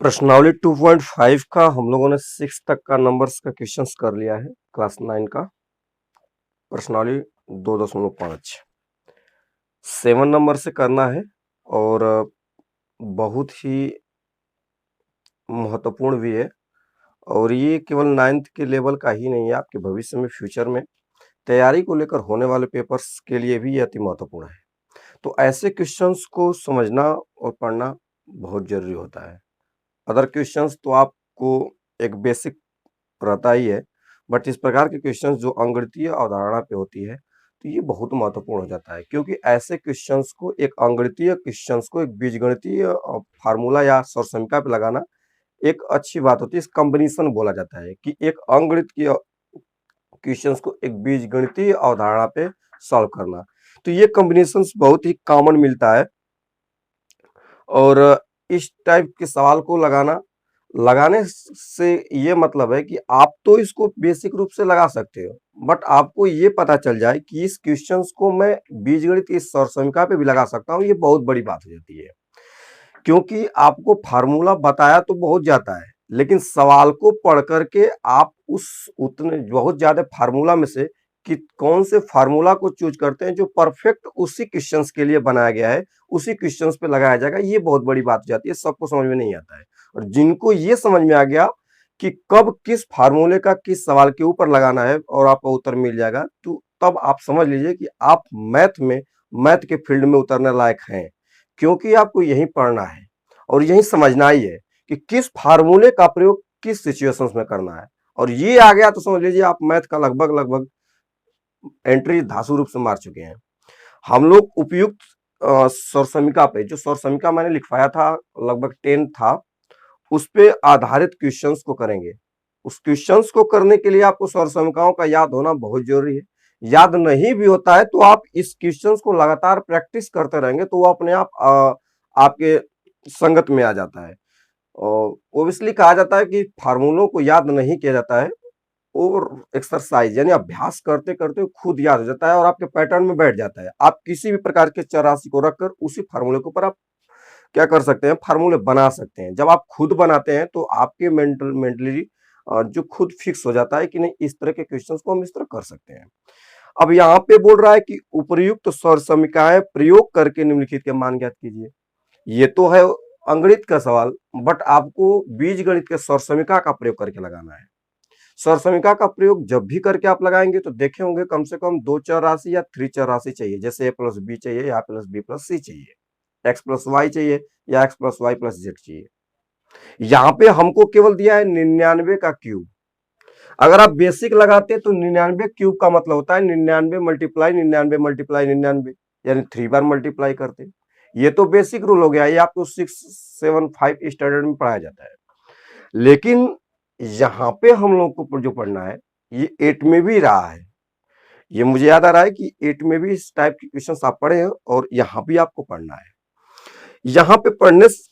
प्रश्नावली 2.5 का हम लोगों ने 6 तक का नंबर्स का क्वेश्चंस कर लिया है। क्लास 9 का प्रश्नावली 2.5 7 नंबर से करना है और बहुत ही महत्वपूर्ण भी है। और ये केवल 9th के लेवल का ही नहीं है, आपके भविष्य में फ्यूचर में तैयारी को लेकर होने वाले पेपर्स के लिए भी ये अति महत्वपूर्ण है। तो ऐसे क्वेश्चंस को समझना और पढ़ना बहुत जरूरी होता है। अदर क्वेश्चंस तो आपको एक बेसिक रहता ही है, बट इस प्रकार के क्वेश्चंस जो अंगगणितीय अवधारणा पे होती है, तो ये बहुत महत्वपूर्ण हो जाता है, क्योंकि ऐसे क्वेश्चंस को एक अंगगणितीय क्वेश्चंस को एक बीजगणितीय फार्मूला या सौरसमीका पे लगाना एक अच्छी बात होती है। इस कॉम्बिनेशन बोला जाता है कि एक अंगगणित की क्वेश्चंस को एक बीजगणितीय अवधारणा पे सॉल्व करना। तो ये कॉम्बिनेशन बहुत ही कॉमन मिलता है और इस टाइप के सवाल को लगाने से ये मतलब है कि आप तो इसको बेसिक रूप से लगा सकते हो, बट आपको ये पता चल जाए कि इस क्वेश्चंस को मैं बीजगणित की सौरसमीका पे भी लगा सकता हूँ, ये बहुत बड़ी बात हो जाती है। क्योंकि आपको फार्मूला बताया तो बहुत जाता है, लेकिन सवाल को पढ़ करके आप उस उतने बहुत ज्यादा फार्मूला में से कि कौन से फार्मूला को चूज करते हैं जो परफेक्ट उसी क्वेश्चंस के लिए बनाया गया है, उसी क्वेश्चंस पे लगाया जाएगा, ये बहुत बड़ी बात हो जाती है। सबको समझ में नहीं आता है, और जिनको ये समझ में आ गया कि कब किस फार्मूले का किस सवाल के ऊपर लगाना है और आपका उत्तर मिल जाएगा, तो तब आप समझ लीजिए कि आप मैथ के फील्ड में उतरने लायक हैं। क्योंकि आपको यही पढ़ना है और यही समझना ही है कि किस फार्मूले का प्रयोग किस सिचुएशंस में करना है। और ये आ गया तो समझ लीजिए आप मैथ का लगभग लगभग एंट्री धांसू रूप से मार चुके हैं। हम लोग उपयुक्त सौरसमीका पे, जो सौरसमीका मैंने लिखवाया था लगभग 10 था, उस पे आधारित क्वेश्चंस को करेंगे। उस क्वेश्चंस को करने के लिए आपको सौरसमीकाओं का याद होना बहुत जरूरी है। याद नहीं भी होता है तो आप इस क्वेश्चंस को लगातार प्रैक्टिस करते रहेंगे तो वो अपने आप आपके संगत में आ जाता है। और ओबियसली कहा जाता है कि फार्मूलों को याद नहीं किया जाता है, और एक्सरसाइज यानी अभ्यास करते करते खुद याद हो जाता है और आपके पैटर्न में बैठ जाता है। आप किसी भी प्रकार के चर राशि को रखकर उसी फार्मूले के ऊपर आप क्या कर सकते हैं, फार्मूले बना सकते हैं। जब आप खुद बनाते हैं तो आपके मेंटली जो खुद फिक्स हो जाता है कि नहीं, इस तरह के क्वेश्चंस को हम इस तरह कर सकते हैं। अब यहाँ पे बोल रहा है कि उपर्युक्त सौर समीकरण प्रयोग करके निम्नलिखित के मान ज्ञात कीजिए। ये तो है अंगणित का सवाल, बट आपको बीज गणित के सौर समीकरण का प्रयोग करके लगाना है। सौर समीकरण का प्रयोग जब भी करके आप लगाएंगे तो देखे होंगे कम से कम 2 चर राशि या 3 चर राशि चाहिए, जैसे a प्लस बी चाहिए या प्लस बी प्लस सी चाहिए, x प्लस वाई चाहिए या x plus Y plus Z चाहिए। यहाँ पे हमको केवल दिया है 99 का क्यूब। अगर आप बेसिक लगाते तो 99 क्यूब का मतलब होता है 99 मल्टीप्लाई 99 मल्टीप्लाई 99, यानी 3 बार मल्टीप्लाई करते। ये तो बेसिक रूल हो गया, ये आपको 675 स्टैंडर्ड में पढ़ाया जाता है। लेकिन यहाँ पे हम लोग को जो पढ़ना है ये 8 में भी रहा है। ये मुझे याद आ रहा है कि 8 में भी इस टाइप के क्वेश्चंस आप पढ़े हैं और यहाँ भी आपको पढ़ना है। यहाँ पे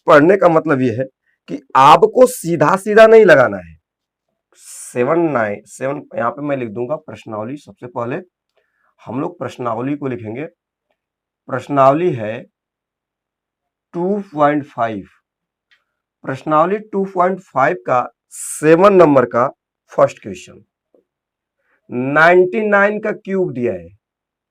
पढ़ने का मतलब ये है कि आपको सीधा सीधा नहीं लगाना है। 7 यहाँ पे मैं लिख दूंगा प्रश्नावली। सबसे पहले हम लोग प्रश्नावली को लिखेंगे। प्रश्नावली है 2.5। प्रश्नावली 2.5 का 7 नंबर का फर्स्ट क्वेश्चन 99 का क्यूब दिया है।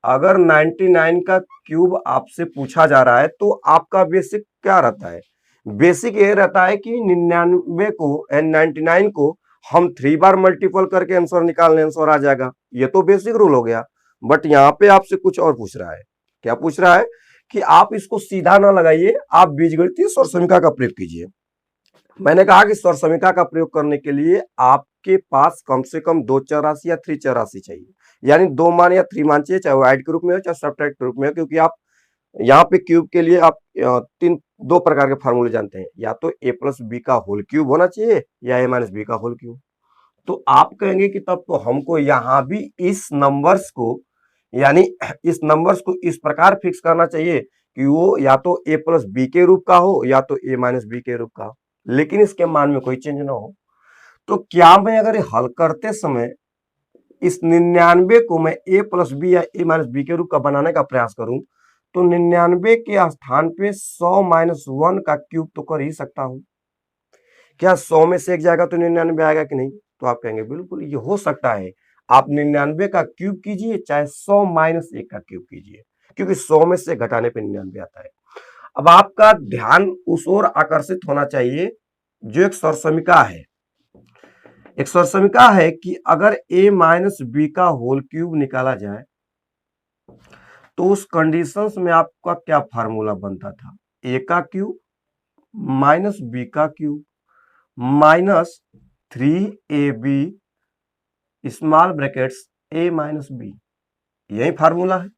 अगर 99 का क्यूब आपसे पूछा जा रहा है तो आपका बेसिक क्या रहता है? बेसिक ये रहता है कि 99 को हम 3 बार मल्टीपल करके आंसर निकालने, आंसर आ जाएगा। ये तो बेसिक रूल हो गया। बट यहाँ पे आपसे कुछ और पूछ रहा है। क्या पूछ रहा है कि आप इसको सीधा ना लगाइए, आप बीजगणितीय सौरसमीका का प्रयोग कीजिए। मैंने कहा कि सौरसमीका का प्रयोग करने के लिए आपके पास कम से कम 2 चर राशि या 3 चर राशि चाहिए, यानी 2 मान या 3 मान चाहिए, चाहे वो ऐड के रूप में हो चाहे सब्ट्रैक्ट के रूप में हो। क्योंकि आप यहाँ पे क्यूब के लिए आप 2 प्रकार के फार्मूले जानते हैं, या तो a प्लस बी का होल क्यूब होना चाहिए या a माइनस बी का होल क्यूब। तो आप कहेंगे कि तब तो हमको यहाँ भी इस नंबर्स को, यानी इस नंबर्स को इस प्रकार फिक्स करना चाहिए कि वो या तो a प्लस बी के रूप का हो या तो a माइनस बी के रूप का हो, लेकिन इसके मान में कोई चेंज ना हो। तो क्या मैं अगर हल करते समय इस 99 को मैं a प्लस बी या a माइनस बी के रूप का बनाने का प्रयास करूं तो 99 के स्थान पे 100 माइनस 1 का क्यूब तो कर ही सकता हूं। क्या 100 में से एक जाएगा तो 99 आएगा कि नहीं? तो आप कहेंगे बिल्कुल ये हो सकता है। आप 99 का क्यूब कीजिए, चाहे 100 माइनस 1 का क्यूब कीजिए, क्योंकि 100 में से घटाने पे 99 आता है। अब आपका ध्यान उस ओर आकर्षित होना चाहिए जो एक सरसमिका है। एक सरसमिका है कि अगर a माइनस बी का होल क्यूब निकाला जाए तो उस कंडीशंस में आपका क्या फार्मूला बनता था? a का क्यूब माइनस बी का cube minus 3ab small brackets a minus B, यही फार्मूला है।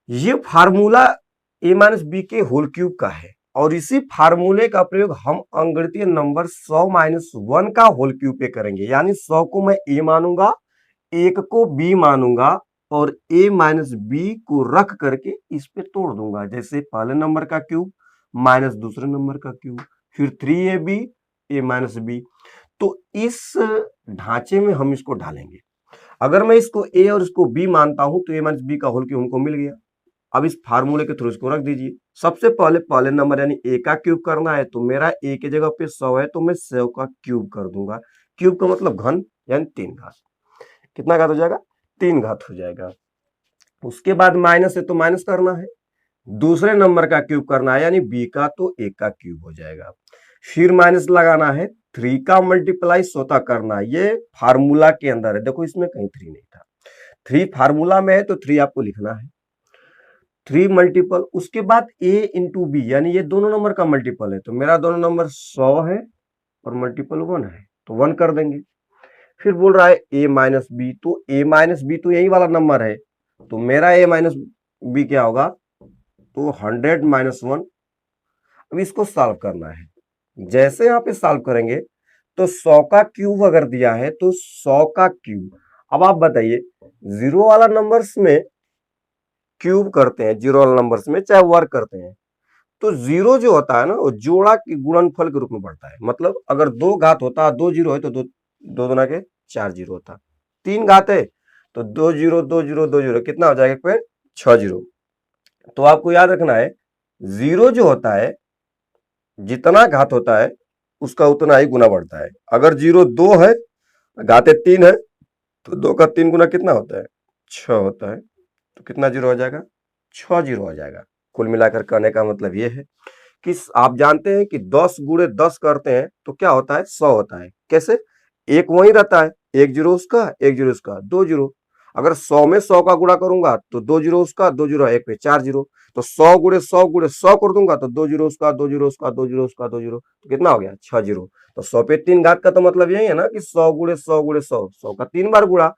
ये फार्मूला a माइनस बी के होल क्यूब का है और इसी फार्मूले का प्रयोग हम अंकगणितीय नंबर 100 माइनस 1 का होल क्यूब पे करेंगे। यानी 100 को मैं a मानूंगा, 1 को b मानूंगा और a माइनस बी को रख करके इस पे तोड़ दूंगा। जैसे पहले नंबर का क्यूब माइनस दूसरे नंबर का क्यूब, फिर 3ab a माइनस बी। तो इस ढांचे में हम इसको ढालेंगे। अगर मैं इसको a और इसको b मानता हूं तो a माइनस बी का होल क्यूब हमको मिल गया। अब इस फार्मूले के थ्रू इसको रख दीजिए। सबसे पहले नंबर यानी a का क्यूब करना है, तो मेरा a की जगह पे 100 है तो मैं 100 का क्यूब कर दूंगा। क्यूब का मतलब घन यानी 3 घात। कितना घात हो जाएगा? 3 घात हो जाएगा। उसके बाद माइनस है तो माइनस करना है, दूसरे नंबर का क्यूब करना है यानी b का, तो a का क्यूब हो जाएगा। फिर माइनस लगाना है, 3 का मल्टीप्लाई स्वतः करना है। ये फार्मूला के अंदर है, देखो इसमें कहीं 3 नहीं था। 3 फार्मूला में है तो 3 आपको लिखना है। 3 मल्टीपल, उसके बाद a इंटू बी यानी ये दोनों नंबर का मल्टीपल है, तो मेरा दोनों नंबर 100 है और मल्टीपल 1 है तो 1 कर देंगे। फिर बोल रहा है a माइनस बी, तो a माइनस बी तो यही वाला नंबर है, तो मेरा a माइनस बी क्या होगा? तो 100 माइनस 1। अब इसको सॉल्व करना है। जैसे यहाँ पे सॉल्व करेंगे तो 100 का क्यूब अगर दिया है तो 100 का क्यूब। अब आप बताइए, जीरो वाला नंबर्स में क्यूब करते हैं, जीरो वाला नंबर्स में चाहे वर्ग करते हैं, तो जीरो जो होता है ना वो जोड़ा के गुणनफल के रूप में बढ़ता है। मतलब अगर 2 घात होता है, 2 जीरो है तो 2 दुना के 4 जीरो होता। 3 घात है तो 2 जीरो 2 जीरो 2 जीरो, कितना हो जाएगा? फिर 6 जीरो। तो आपको याद रखना है, जीरो जो होता है जितना घात होता है उसका उतना ही गुना बढ़ता है। अगर जीरो 2 है, घाते 3 है, तो 2 का 3 गुना कितना होता है? 6 होता है। तो कितना जीरो हो जाएगा? 6 जीरो हो जाएगा। कुल मिलाकर कहने का मतलब ये है कि आप जानते हैं कि 10 गुणे 10 करते हैं तो क्या होता है? 100 होता है। कैसे? एक वही रहता है, एक जीरो उसका, एक जीरो उसका, 2 जीरो। अगर 100 में 100 का गुणा करूंगा तो 2 जीरो उसका, 2 जीरो, एक पे 4 जीरो। तो 100 गुणे 100 गुणे 100 कर दूंगा तो 2 जीरो उसका, 2 जीरो उसका, 2 जीरो उसका, 2 जीरो, तो कितना हो गया? 6 जीरो। तो 100 पे 3 घात का तो मतलब यही है ना कि 100 गुणे 100 गुणे 100, 100 का 3 बार गुणा।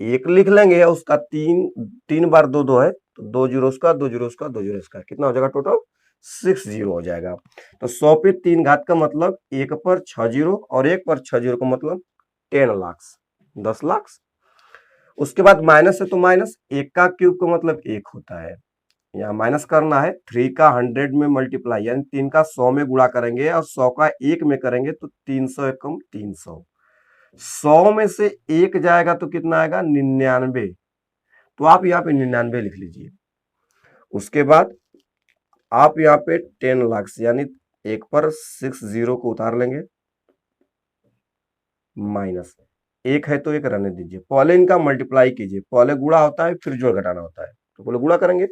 एक लिख लेंगे, उसका 3 बार 2 2 है तो 2 जीरो उसका, 2 जीरो उसका, 2 जीरो इसका, कितना हो जाएगा? टोटल 6 जीरो हो जाएगा। तो 100 पे 3 घात का मतलब 1 पर 6 जीरो और 1 पर 6 जीरो का मतलब 10 लाख, 10 लाख। उसके बाद माइनस है तो माइनस, 1 का क्यूब का मतलब 1 होता है। यहाँ माइनस करना है, 3 का 100 में मल्टीप्लाई यानी 3 का 100 में गुणा करेंगे और 100 का 1 में करेंगे तो 300 एकम 300। 100 में से 1 जाएगा तो कितना आएगा? 99। तो आप यहाँ पे 99 लिख लीजिए। उसके बाद आप यहाँ पे 10 लाख यानी 1 पर 6 जीरो को उतार लेंगे, माइनस 1 है तो 1 रहने दीजिए। पहले इनका मल्टीप्लाई कीजिए, पहले गुणा होता है फिर जोड़ घटाना होता है, तो पहले गुणा करेंगे।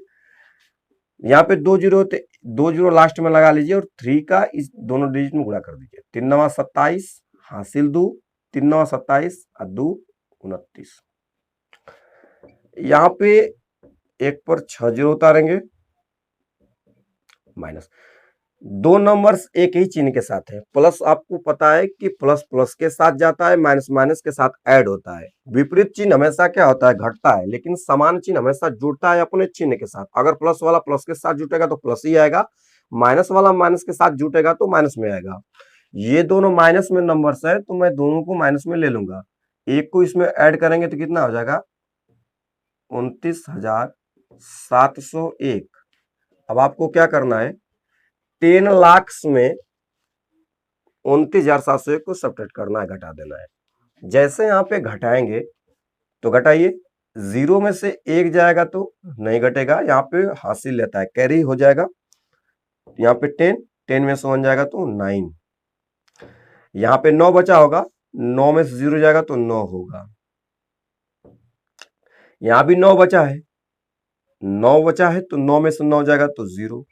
यहाँ पे 2 जीरो होते, 2 जीरो लास्ट में लगा लीजिए और 3 का इस दोनों डिजिट में गुणा कर दीजिए। 3 नवा 27 हासिल 2, 3 नवा 27 और 2 29। यहाँ पे 1 पर 6 जीरो उतारेंगे, माइनस। दो नंबर्स एक ही चिन्ह के साथ है, प्लस आपको पता है कि प्लस प्लस के साथ जाता है, माइनस माइनस के साथ ऐड होता है। विपरीत चिन्ह हमेशा क्या होता है? घटता है, लेकिन समान चिन्ह हमेशा जुड़ता है अपने चिन्ह के साथ। अगर प्लस वाला प्लस के साथ जुटेगा तो प्लस ही आएगा, माइनस वाला माइनस के साथ जुटेगा तो माइनस में आएगा। ये दोनों माइनस में नंबर्स है तो मैं दोनों को माइनस में ले लूंगा, एक को इसमें ऐड करेंगे तो कितना हो जाएगा? 29,701। अब आपको क्या करना है? 10 लाख में 29,701 को सब्ट्रैक्ट करना है, घटा देना है। जैसे यहाँ पे घटाएंगे तो घटाइए, जीरो में से 1 जाएगा तो नहीं घटेगा, यहाँ पे हासिल लेता है, कैरी हो जाएगा। यहाँ पे 10 में से 1 जाएगा तो 9, यहाँ पे 9 बचा होगा, 9 में से 0 जाएगा तो 9 होगा। यहाँ भी 9 बचा है, 9 बचा है तो 9 में से 9 जाएगा तो 0।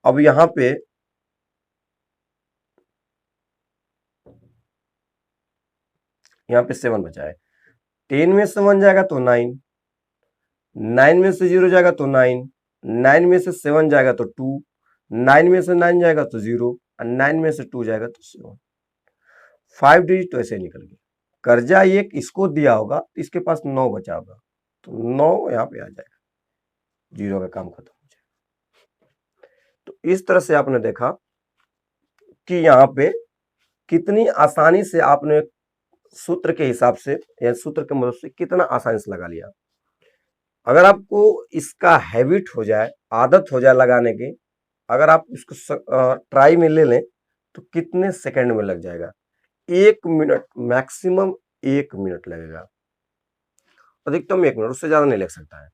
अब यहाँ पे यहाँ पे 7 बचा है, 10 में से 1 जाएगा तो 9, 9 में से 0 जाएगा तो 9, 9 में से 7 जाएगा तो 2, 9 में से 9 जाएगा तो 0 और 9 में से 2 जाएगा तो 7। 5 डिजिट तो ऐसे निकल गया। कर्जा एक इसको दिया होगा, इसके पास 9 बचा होगा, तो 9 यहाँ पे आ जाएगा, 0 का काम खत्म हो जाएगा। तो इस तरह से आपने देखा कि यहाँ पे कितनी आसानी से आपने सूत्र के हिसाब से या सूत्र के मदद से कितना आसानी से लगा लिया। अगर आपको इसका हैबिट हो जाए, आदत हो जाए लगाने की, अगर आप इसको ट्राई में ले लें तो कितने सेकंड में लग जाएगा। 1 मिनट, मैक्सिमम 1 मिनट लगेगा, अधिकतम 1 मिनट, उससे ज्यादा नहीं लग सकता है।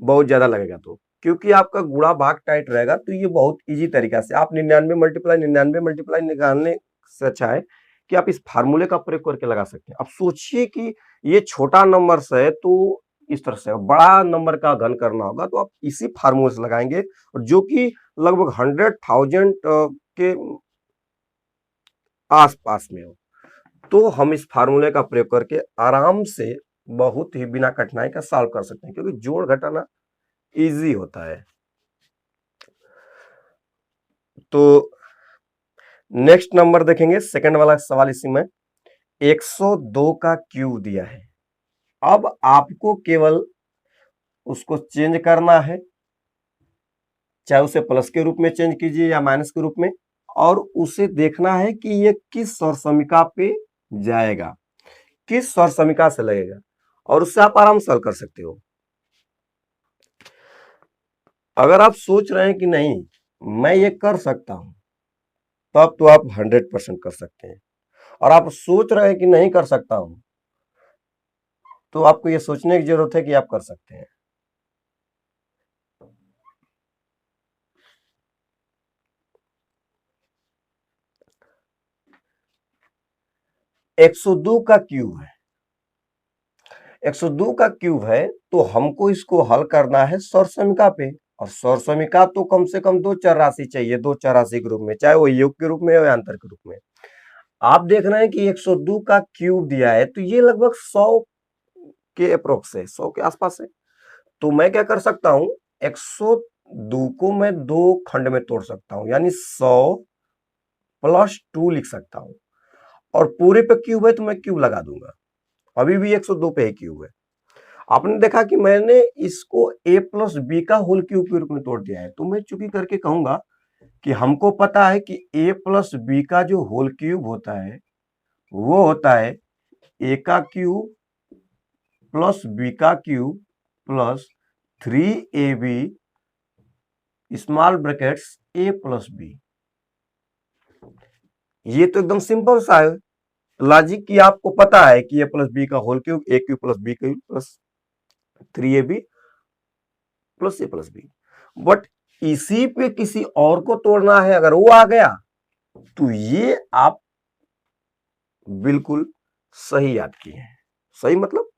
बहुत ज्यादा लगेगा तो, क्योंकि आपका गुणा भाग टाइट रहेगा, तो ये बहुत इजी तरीका से आप 99 मल्टीप्लाई निकालने से अच्छा है कि आप इस फार्मूले का प्रयोग करके लगा सकते हैं। अब सोचिए कि ये छोटा नंबर से तो इस तरह से बड़ा नंबर का घन करना होगा, तो आप इसी फार्मूले से लगाएंगे, और जो कि लगभग 100,000 के आसपास में हो। तो हम इस फार्मूले का प्रयोग करके आराम से बहुत ही बिना कठिनाई का सॉल्व कर सकते हैं, क्योंकि जोड़ घटाना इजी होता है। तो नेक्स्ट नंबर देखेंगे, सेकंड वाला सवाल इसी में 102 का क्यूब दिया है। अब आपको केवल उसको चेंज करना है, चाहे उसे प्लस के रूप में चेंज कीजिए या माइनस के रूप में, और उसे देखना है कि ये किस स्वरसमीका पे जाएगा, किस स्वरसमीका से लगेगा, और उससे आप आराम से सॉल्व कर सकते हो। अगर आप सोच रहे हैं कि नहीं मैं ये कर सकता हूं, तब तो आप 100% कर सकते हैं, और आप सोच रहे हैं कि नहीं कर सकता हूं, तो आपको ये सोचने की जरूरत है कि आप कर सकते हैं। एक 102 का क्यूब है, 102 का क्यूब है, तो हमको इसको हल करना है स्वरसमीका पे, और स्वरसमीका तो कम से कम 2 चर राशि चाहिए, 2 चर राशि के रूप में, चाहे वो योग के रूप में हो या अंतर के रूप में। आप देख रहे हैं कि 102 का क्यूब दिया है, तो ये लगभग 100 के अप्रोक्स है, 100 के आसपास है। तो मैं क्या कर सकता हूं, 102 को मैं 2 खंड में तोड़ सकता हूं, यानी 100 प्लस 2 लिख सकता हूं, और पूरे पे क्यूब है तो मैं क्यूब लगा दूंगा, अभी भी 102 पे क्यूब है। आपने देखा कि मैंने इसको a प्लस बी का होल क्यूब के रूप में तोड़ दिया है, तो मैं चूंकि करके कहूंगा कि हमको पता है कि a प्लस बी का जो होल क्यूब होता है वो होता है a का क्यूब प्लस बी का cube plus 3ab small brackets a plus B. ये तो एकदम सिंपल सा है लॉजिक, कि आपको पता है कि a प्लस बी का whole cube a cube plus B cube plus 3ab plus a plus B. But इसी पे किसी और को तोड़ना है, अगर वो आ गया तो ये आप बिल्कुल सही याद किए हैं। सही मतलब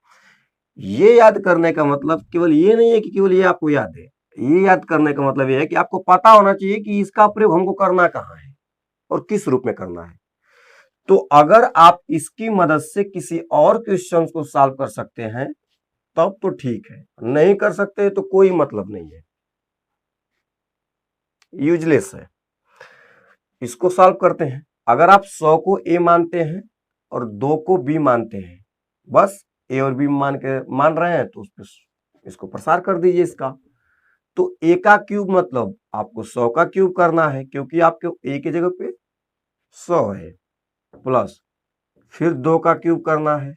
ये याद करने का मतलब केवल ये नहीं है कि केवल ये आपको याद है, ये याद करने का मतलब ये है कि आपको पता होना चाहिए कि इसका प्रयोग हमको करना कहाँ है और किस रूप में करना है। तो अगर आप इसकी मदद से किसी और क्वेश्चन को सॉल्व कर सकते हैं तब तो ठीक है, नहीं कर सकते तो कोई मतलब नहीं है, यूजलेस है। इसको सॉल्व करते हैं। अगर आप 100 को a मानते हैं और 2 को b मानते हैं, बस a और b मान रहे हैं तो उस पर इसको प्रसार कर दीजिए इसका। तो a का क्यूब मतलब आपको 100 का क्यूब करना है, क्योंकि आपके a की जगह पे 100 है, प्लस फिर 2 का क्यूब करना है,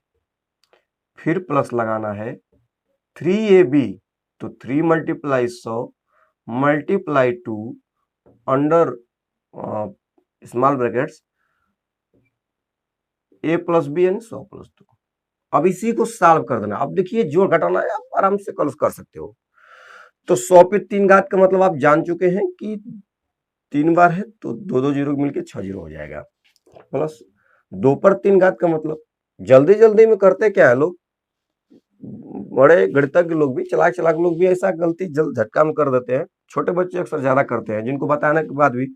फिर प्लस लगाना है 3ab, तो 3 multiply 100 multiply 2 under small brackets a plus B यानी 100 प्लस 2। अब इसी को सॉल्व कर देना। अब देखिए जोड़ घटाना है, आप आराम से कर सकते हो। तो 100 पे 3 घात का मतलब आप जान चुके हैं कि 3 बार है तो 2 जीरो मिलके 6 जीरो हो जाएगा। प्लस 2 पर 3 घात का मतलब जल्दी जल्दी में करते क्या है लोग, बड़े गणितज्ञ लोग भी, चालाक चालाक लोग भी ऐसा गलती जल्द झटका में कर देते हैं। छोटे बच्चे अक्सर ज्यादा करते हैं, जिनको बताने के बाद भी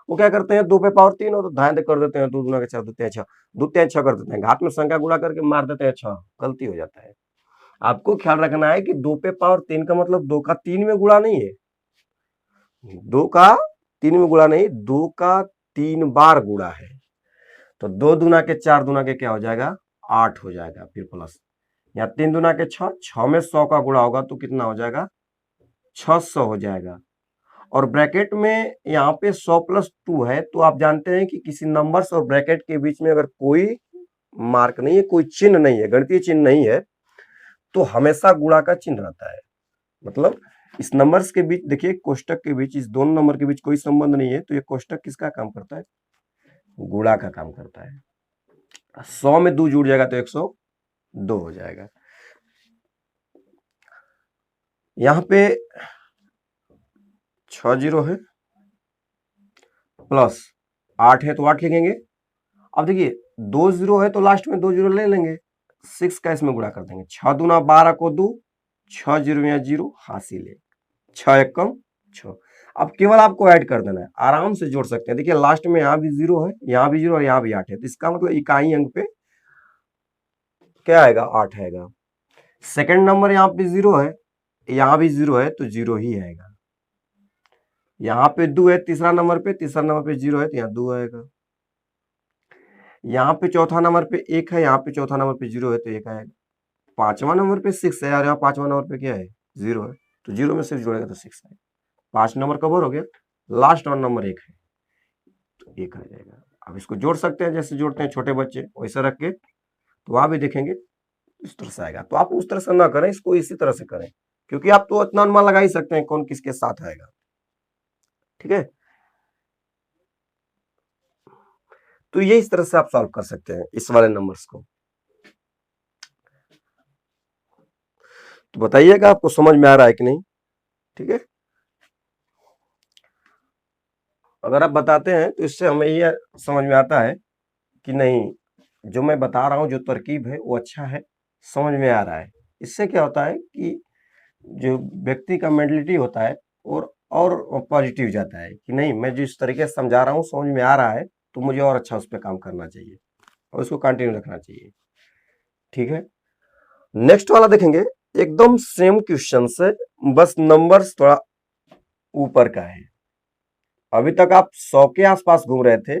वो क्या करते हैं, 2 पे पावर 3 और धाए कर देते हैं, 2 दूना के 4 दूते हैं 6, दूते हैं 6 कर देते हैं, घात में संख्या गुणा करके मार देते हैं 6, गलती हो जाता है। आपको ख्याल रखना है कि 2 पे पावर 3 का मतलब 2 का 3 में गुणा नहीं है, 2 का 3 में गुणा नहीं, 2 का 3 बार गुणा है। तो 2 दूना के 4 दूना के क्या हो जाएगा, 8 हो जाएगा। फिर प्लस या 3 दूना के 6, 6 में 100 का गुणा होगा तो कितना हो जाएगा, 600 हो जाएगा। और ब्रैकेट में यहाँ पे 100 प्लस 2 है, तो आप जानते हैं कि किसी नंबर्स और ब्रैकेट के बीच में अगर कोई मार्क नहीं है, कोई चिन्ह नहीं है, गणितीय चिन्ह नहीं है, तो हमेशा गुणा का चिन्ह रहता है। मतलब इस नंबर्स के बीच देखिए, कोष्टक के बीच, इस दोनों नंबर के बीच कोई संबंध नहीं है, तो ये कोष्टक किसका काम करता है, गुणा का काम करता है। 100 में 2 जुड़ जाएगा तो 102 हो जाएगा। यहां पे 6 जीरो है, प्लस 8 है तो 8 लिखेंगे। अब देखिए 2 जीरो है तो लास्ट में 2 जीरो ले लेंगे, 6 का इसमें गुणा कर देंगे, 6 दूना 12 को 2, 6 जीरो या जीरो हासिल है, 6 एक कम 6। अब केवल आपको ऐड कर देना है, आराम से जोड़ सकते हैं। देखिए लास्ट में यहाँ भी 0 है, यहाँ भी 0 और यहाँ भी 8 है, तो इसका मतलब इकाई अंक पे क्या आएगा, 8 आएगा। सेकंड नंबर यहाँ पे 0 है, यहाँ भी 0 है तो 0 ही आएगा। यहाँ पे 2 है तीसरा नंबर पे 0 है तो यहाँ 2 आएगा। यहाँ पे चौथा नंबर पे 1 है, यहाँ पे चौथा नंबर पे 0 है तो 1 आएगा। पांचवा नंबर पे 6 है और यहाँ पांचवा नंबर पे क्या है, 0 है, तो 0 में 6 जोड़ेगा तो 6 आएगा। 5 नंबर कवर हो गया, लास्ट वन नंबर 1 है तो 1 आ जाएगा। अब इसको जोड़ सकते हैं, जैसे जोड़ते हैं छोटे बच्चे वैसे रख के, तो वहां भी देखेंगे इस तरह से आएगा। तो आप उस तरह से ना करें, इसको इसी तरह से करें, क्योंकि आप तो इतना अनुमान लगा ही सकते हैं कौन किसके साथ आएगा। ठीक है, तो ये इस तरह से आप सॉल्व कर सकते हैं इस वाले नंबर्स को। तो बताइएगा आपको समझ में आ रहा है कि नहीं। ठीक है, अगर आप बताते हैं तो इससे हमें ये समझ में आता है कि नहीं, जो मैं बता रहा हूँ, जो तरकीब है वो अच्छा है, समझ में आ रहा है। इससे क्या होता है कि जो व्यक्ति का मेंटलिटी होता है और पॉजिटिव जाता है कि नहीं, मैं जिस तरीके से समझा रहा हूँ समझ में आ रहा है, तो मुझे और अच्छा उस पर काम करना चाहिए और उसको कंटिन्यू रखना चाहिए। ठीक है, नेक्स्ट वाला देखेंगे, एकदम सेम क्वेश्चन से, बस नंबर्स थोड़ा ऊपर का है। अभी तक आप 100 के आसपास घूम रहे थे,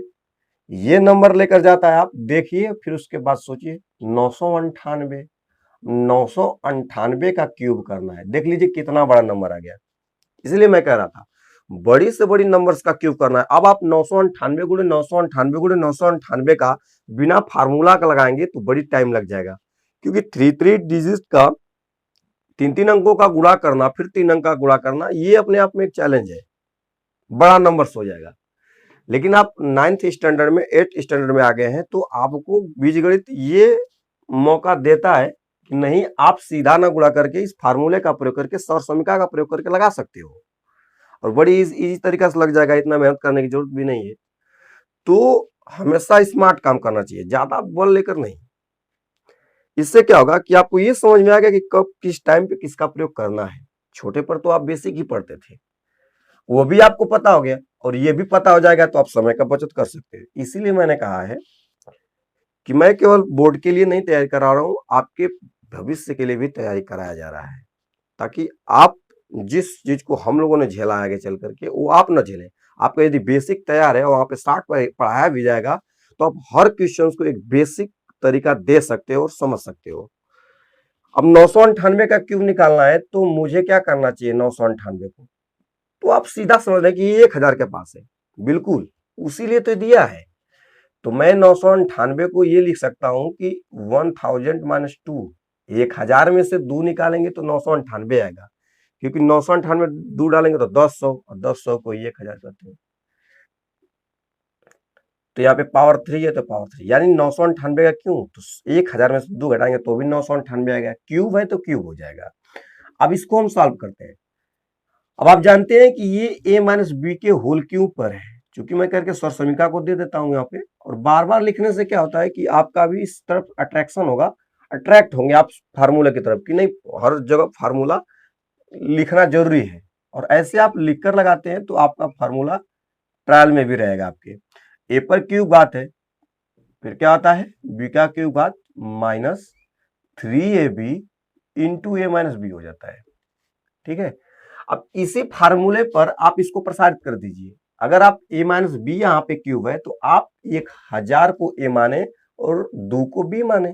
ये नंबर लेकर जाता है, आप देखिए, फिर उसके बाद सोचिए 998, 998 का क्यूब करना है। देख लीजिए कितना बड़ा नंबर आ गया। इसलिए मैं कह रहा था बड़ी से बड़ी नंबर्स का क्यूब करना है। अब आप 998 गुणे 998 गुणे 998 का बिना फार्मूला का लगाएंगे तो बड़ी टाइम लग जाएगा, क्योंकि 3 डिजिट का 3 अंकों का गुणा करना, फिर 3 अंक का गुणा करना, ये अपने आप में एक चैलेंज है, बड़ा नंबर्स हो जाएगा। लेकिन आप 9th स्टैंडर्ड में 8th स्टैंडर्ड में आ गए हैं, तो आपको बीजगणित ये मौका देता है कि नहीं, आप सीधा ना गुणा करके इस फार्मूले का प्रयोग करके, सौर समीकरण का प्रयोग करके लगा सकते हो और बड़ी इजी तरीका से लग जाएगा, इतना मेहनत करने की जरूरत भी नहीं है। तो हमेशा स्मार्ट काम करना चाहिए, ज्यादा बल लेकर नहीं। इससे क्या होगा कि आपको ये समझ में आ गया कि कब किस टाइम पे किसका प्रयोग करना है। छोटे पर तो आप बेसिक ही पढ़ते थे, वो भी आपको पता हो गया और ये भी पता हो जाएगा, तो आप समय का बचत कर सकते हैं। इसीलिए मैंने कहा है कि मैं केवल बोर्ड के लिए नहीं तैयारी करा रहा हूं, आपके भविष्य के लिए भी तैयारी कराया जा रहा है, ताकि आप जिस चीज को हम लोगों ने झेला आगे चल करके वो आप न झेलें। आपका यदि बेसिक तैयार है और वहां पे 60 पढ़ाया भी जाएगा, तो आप हर क्वेश्चन को एक बेसिक तरीका दे सकते हो और समझ सकते हो। अब 998 का क्यूब निकालना है, तो मुझे क्या करना चाहिए 998 को, तो आप सीधा समझ लें कि ये 1000 के पास है, बिल्कुल उसी लिए तो दिया है। तो मैं 998 को ये लिख सकता हूं कि 1000 माइनस 2, 1000 में से 2 निकालेंगे तो 998 आएगा, क्योंकि 998 2 डालेंगे तो 1000 और 1000 को 1000 करते हैं, तो यहाँ पे पावर 3 है तो पावर 3, यानी 998 का क्यों, तो 1000 में से 2 घटाएंगे तो भी 998 आएगा। क्यूब है तो क्यूब हो जाएगा। अब इसको हम सॉल्व करते हैं। अब आप जानते हैं कि ये a माइनस बी के होल क्यूब पर है, चूंकि मैं करके स्वर समीका को दे देता हूं यहाँ पे, और बार बार लिखने से क्या होता है कि आपका भी इस तरफ अट्रैक्शन होगा, अट्रैक्ट होंगे आप फार्मूला की तरफ कि नहीं हर जगह फार्मूला लिखना जरूरी है, और ऐसे आप लिखकर लगाते हैं तो आपका फार्मूला ट्रायल में भी रहेगा आपके। ए पर क्यूब घात है, फिर क्या आता है बी का क्यूब घात माइनस 3ab इंटू ए माइनस बी हो जाता है। ठीक है, अब इसी फार्मूले पर आप इसको प्रसारित कर दीजिए। अगर आप a माइनस बी यहाँ पे क्यूब है तो आप 1000 को a माने और 2 को b माने,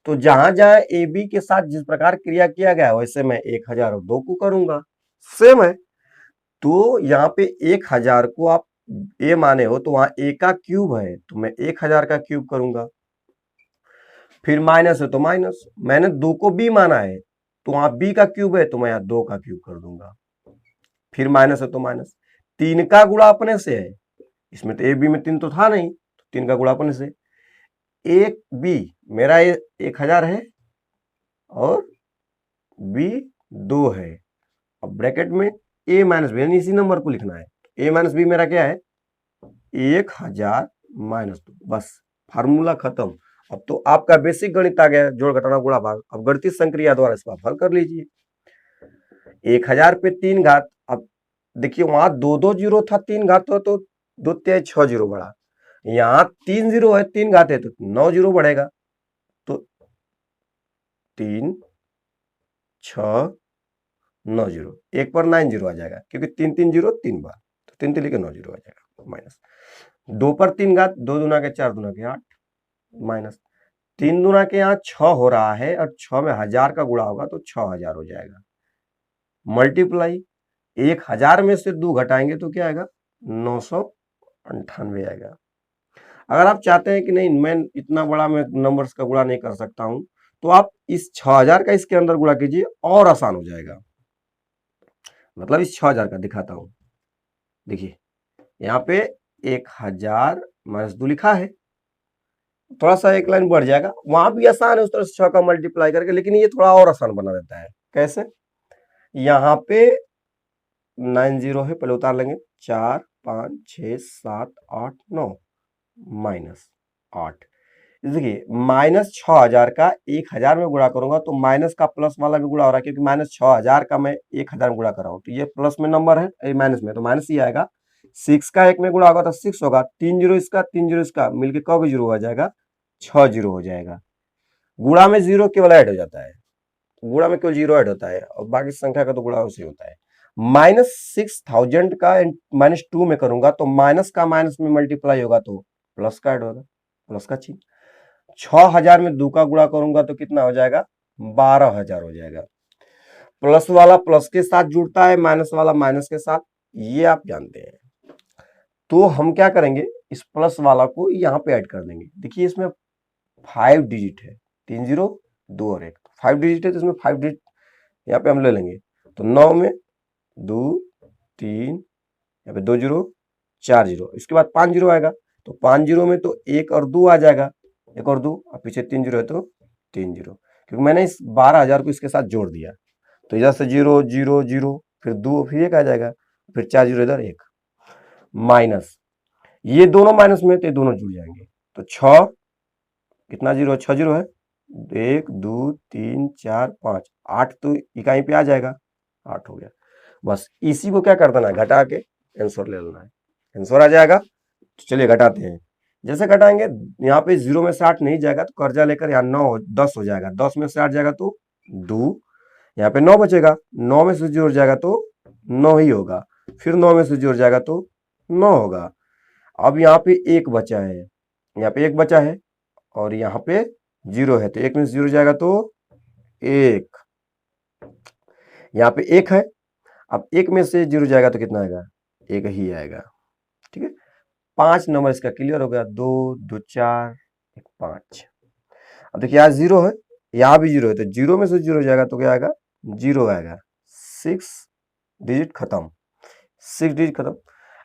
तो जहां जहां ए बी के साथ जिस प्रकार क्रिया किया गया वैसे मैं 1000 और 2 को करूंगा, सेम है। तो यहाँ पे 1000 को आप a माने हो तो वहां a का क्यूब है तो मैं 1000 का क्यूब करूंगा, फिर माइनस है तो माइनस, मैंने 2 को b माना है तो वहां b का क्यूब है तो मैं यहाँ 2 का क्यूब कर दूंगा, फिर माइनस है तो माइनस, 3 का गुणा अपने से है, इसमें तो ए बी में 3 तो था नहीं, तो 3 का गुणा अपने से, एक बी मेरा 1000 है और बी 2 है, अब ब्रैकेट में ए माइनस बी यानी इसी नंबर को लिखना है, ए माइनस बी मेरा क्या है 1000 माइनस 2, बस फार्मूला खत्म। अब तो आपका बेसिक गणित आ गया, जोड़ घटाना गुणा भाग, अब गणितीय संक्रिया द्वारा इसको आप हल कर लीजिए। 1000 पे 3 घात, अब देखिए वहां 2 जीरो था, 3 घात हो तो 2 तिहाई 6 जीरो बढ़ा, यहाँ 3 जीरो है 3 घात है तो 9 जीरो बढ़ेगा, तो 3 6 9 जीरो, एक पर 9 जीरो आ जाएगा क्योंकि 3 3 जीरो 3 बार, तो 3 3 लिखे 9 जीरो आ जाएगा, माइनस 2 पर 3 घात, 2 दूना के 4 दूना के 8, माइनस 3 दूना के यहाँ 6 हो रहा है और 6 में 1000 का गुणा होगा तो 6000 हो जाएगा, मल्टीप्लाई 1000 में से 2 घटाएंगे तो क्या आएगा 998 आएगा। अगर आप चाहते हैं कि नहीं मैं इतना बड़ा मैं नंबर्स का गुणा नहीं कर सकता हूं तो आप इस 6000 का इसके अंदर गुणा कीजिए और आसान हो जाएगा, मतलब इस 6000 का दिखाता हूं, देखिए यहाँ पे 1000 माइनस 2 लिखा है, थोड़ा सा एक लाइन बढ़ जाएगा, वहां भी आसान है उस तरह से 6 का मल्टीप्लाई करके, लेकिन ये थोड़ा और आसान बना देता है। कैसे, यहाँ पे 9 जीरो है, पहले उतार लेंगे 4 5 6 7 8 9 माइनस 8, देखिए माइनस 6000 का 1000 में गुणा करूंगा तो माइनस का प्लस वाला भी गुणा हो रहा है, क्योंकि माइनस 6000 का मैं 1000 में गुणा कर रहा हूं तो ये प्लस में नंबर है माइनस में, तो माइनस ही आएगा। 6 का 1 में गुणा होगा तो 6 होगा, 3 जीरो इसका 3 जीरो इसका मिलके कब जीरो हो जाएगा 6 जीरो हो जाएगा। गुणा में जीरो केवल ऐड हो जाता है, गुणा में केवल जीरो ऐड होता है और बाकी संख्या का तो गुणा उसी होता है। माइनस 6000 का माइनस 2 में करूंगा तो माइनस का माइनस में मल्टीप्लाई होगा तो प्लस का ऐड होगा, प्लस का चिन्ह। 6000 में 2 का गुणा करूंगा तो कितना हो जाएगा 12000 हो जाएगा। प्लस वाला प्लस के साथ जुड़ता है, माइनस वाला माइनस के साथ, ये आप जानते हैं। तो हम क्या करेंगे इस प्लस वाला को यहाँ पे ऐड कर देंगे, देखिए इसमें 5 डिजिट है, 3 जीरो 2 और 1, 5 डिजिट है तो इसमें 5 डिजिट यहाँ पे हम ले लेंगे, तो 9 में 2 3 यहाँ पे 2 जीरो 4 जीरो, इसके बाद 5 जीरो आएगा तो 5 जीरो में तो 1 और 2 आ जाएगा, 1 और 2 और पीछे 3 जीरो है तो 3 जीरो, क्योंकि मैंने इस 12000 को इसके साथ जोड़ दिया, तो इधर से 0 0 0 फिर 2 फिर 1 आ जाएगा, फिर 4 जीरो इधर 1, माइनस ये दोनों माइनस में तो ये दोनों जुड़ जाएंगे, तो 6 कितना जीरो 6 जीरो है 1 2 3 4 5 8 तो इकाई पे आ जाएगा, 8 हो गया। बस इसी को क्या कर देना है घटा के आंसर ले लेना है, आंसर आ जाएगा। तो चलिए घटाते हैं, जैसे घटाएंगे यहाँ पे 0 में से 8 नहीं जाएगा तो कर्जा लेकर यहाँ 9 10 हो जाएगा, 10 में से 8 जाएगा तो 2, यहाँ पे 9 बचेगा, 9 में से जोड़ जाएगा तो 9 ही होगा, फिर 9 में से जोड़ जाएगा तो 9 होगा। अब यहाँ पे 1 बचा है, यहाँ पे 1 बचा है और यहाँ पे 0 है तो 1 में से 0 जाएगा तो 1, यहाँ पे 1 है, अब 1 में से 0 जाएगा तो कितना आएगा 1 ही आएगा। ठीक है, 5 नंबर इसका क्लियर हो गया, 2 2 4 1 5। अब देखिए यहाँ 0 है, यहाँ भी 0 है, तो 0 में से 0 जाएगा तो क्या आएगा 0 आएगा, 6 डिजिट खत्म, 6 डिजिट खत्म।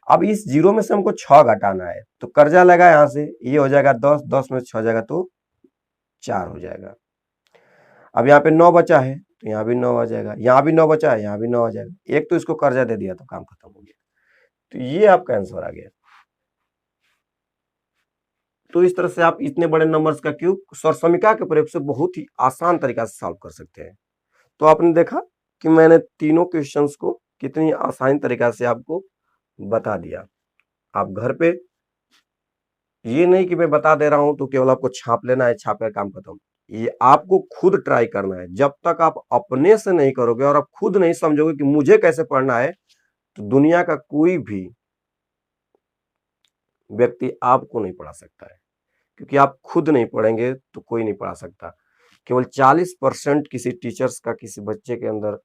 अब इस 0 में से हमको 6 घटाना है तो कर्जा लगा यहाँ से, ये हो जाएगा 10, 10 में से 6 जाएगा तो 4 हो जाएगा। अब यहाँ पे 9 बचा है तो यहाँ भी 9 आ जाएगा, यहाँ भी 9 बचा है, यहाँ भी 9 आ जाएगा। एक तो इसको कर्जा दे दिया तो काम खत्म हो गया। तो ये आपका आंसर आ गया। तो इस तरह से आप इतने बड़े नंबर्स का क्यूब सर्वसमीका के प्रयोग से बहुत ही आसान तरीका से सॉल्व कर सकते हैं। तो आपने देखा कि मैंने तीनों क्वेश्चंस को कितनी आसान तरीका से आपको बता दिया। आप घर पे ये नहीं कि मैं बता दे रहा हूं तो केवल आपको छाप लेना है, छाप कर काम खत्म। ये आपको खुद ट्राई करना है। जब तक आप अपने से नहीं करोगे और आप खुद नहीं समझोगे कि मुझे कैसे पढ़ना है, तो दुनिया का कोई भी व्यक्ति आपको नहीं पढ़ा सकता है। क्योंकि आप खुद नहीं पढ़ेंगे तो कोई नहीं पढ़ा सकता। केवल 40% किसी टीचर्स का किसी बच्चे के अंदर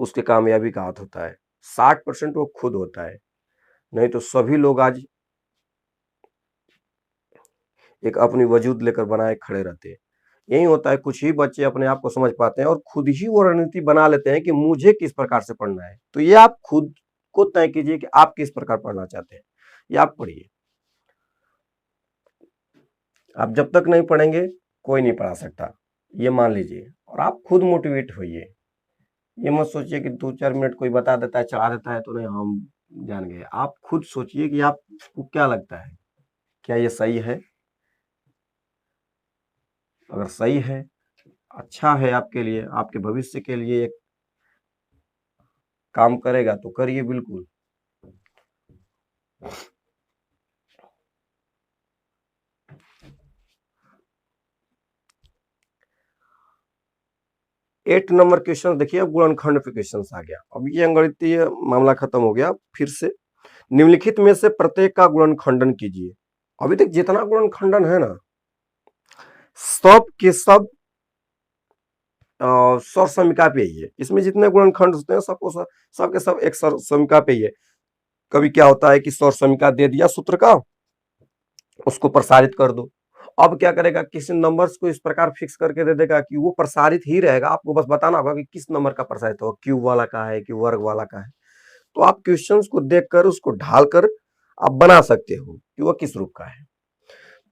उसके कामयाबी का हाथ होता है, 60% वो खुद होता है। नहीं तो सभी लोग आज एक अपनी वजूद लेकर बनाए खड़े रहते हैं। यही होता है, कुछ ही बच्चे अपने आप को समझ पाते हैं और खुद ही वो रणनीति बना लेते हैं कि मुझे किस प्रकार से पढ़ना है। तो ये आप खुद को तय कीजिए कि आप किस प्रकार पढ़ना चाहते हैं, ये आप पढ़िए। आप जब तक नहीं पढ़ेंगे कोई नहीं पढ़ा सकता, ये मान लीजिए। और आप खुद मोटिवेट होइए। ये मत सोचिए कि 2-4 मिनट कोई बता देता है, चढ़ा देता है तो नहीं हम जान गए। आप खुद सोचिए कि आपको क्या लगता है, क्या ये सही है? अगर सही है, अच्छा है आपके लिए, आपके भविष्य के लिए एक काम करेगा तो करिए बिल्कुल। एट नंबर क्वेश्चन देखिए, अब गुणनखंड पे क्वेश्चन आ गया। अब ये अंगगणितीय मामला खत्म हो गया। फिर से निम्नलिखित में से प्रत्येक का गुणनखंडन कीजिए। अभी तक जितना गुणनखंडन है ना, सब के सब सर्वसमीका पे ही है। इसमें जितने गुणनखंड होते हैं सबको सब के सब एक सर्वसमीका पे ही है। कभी क्या होता है कि सर्वसमीका दे दिया सूत्र का, उसको प्रसारित कर दो। अब क्या करेगा, किसी नंबर्स को इस प्रकार फिक्स करके दे देगा कि वो प्रसारित ही रहेगा। आपको बस बताना होगा कि किस नंबर का प्रसारित होगा, क्यूब वाला का है कि वर्ग वाला का है। तो आप क्वेश्चंस को देखकर उसको ढालकर आप बना सकते हो कि वह किस रूप का है।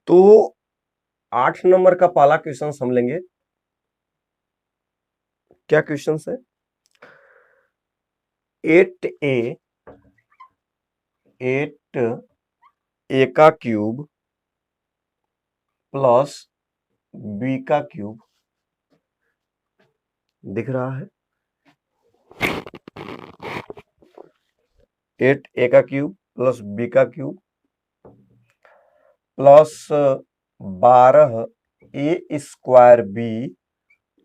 तो 8 नंबर का पहला क्वेश्चन हम लेंगे। क्या क्वेश्चन है? 8a का क्यूब प्लस b का क्यूब दिख रहा है। 8a का क्यूब प्लस b का cube plus 12a square b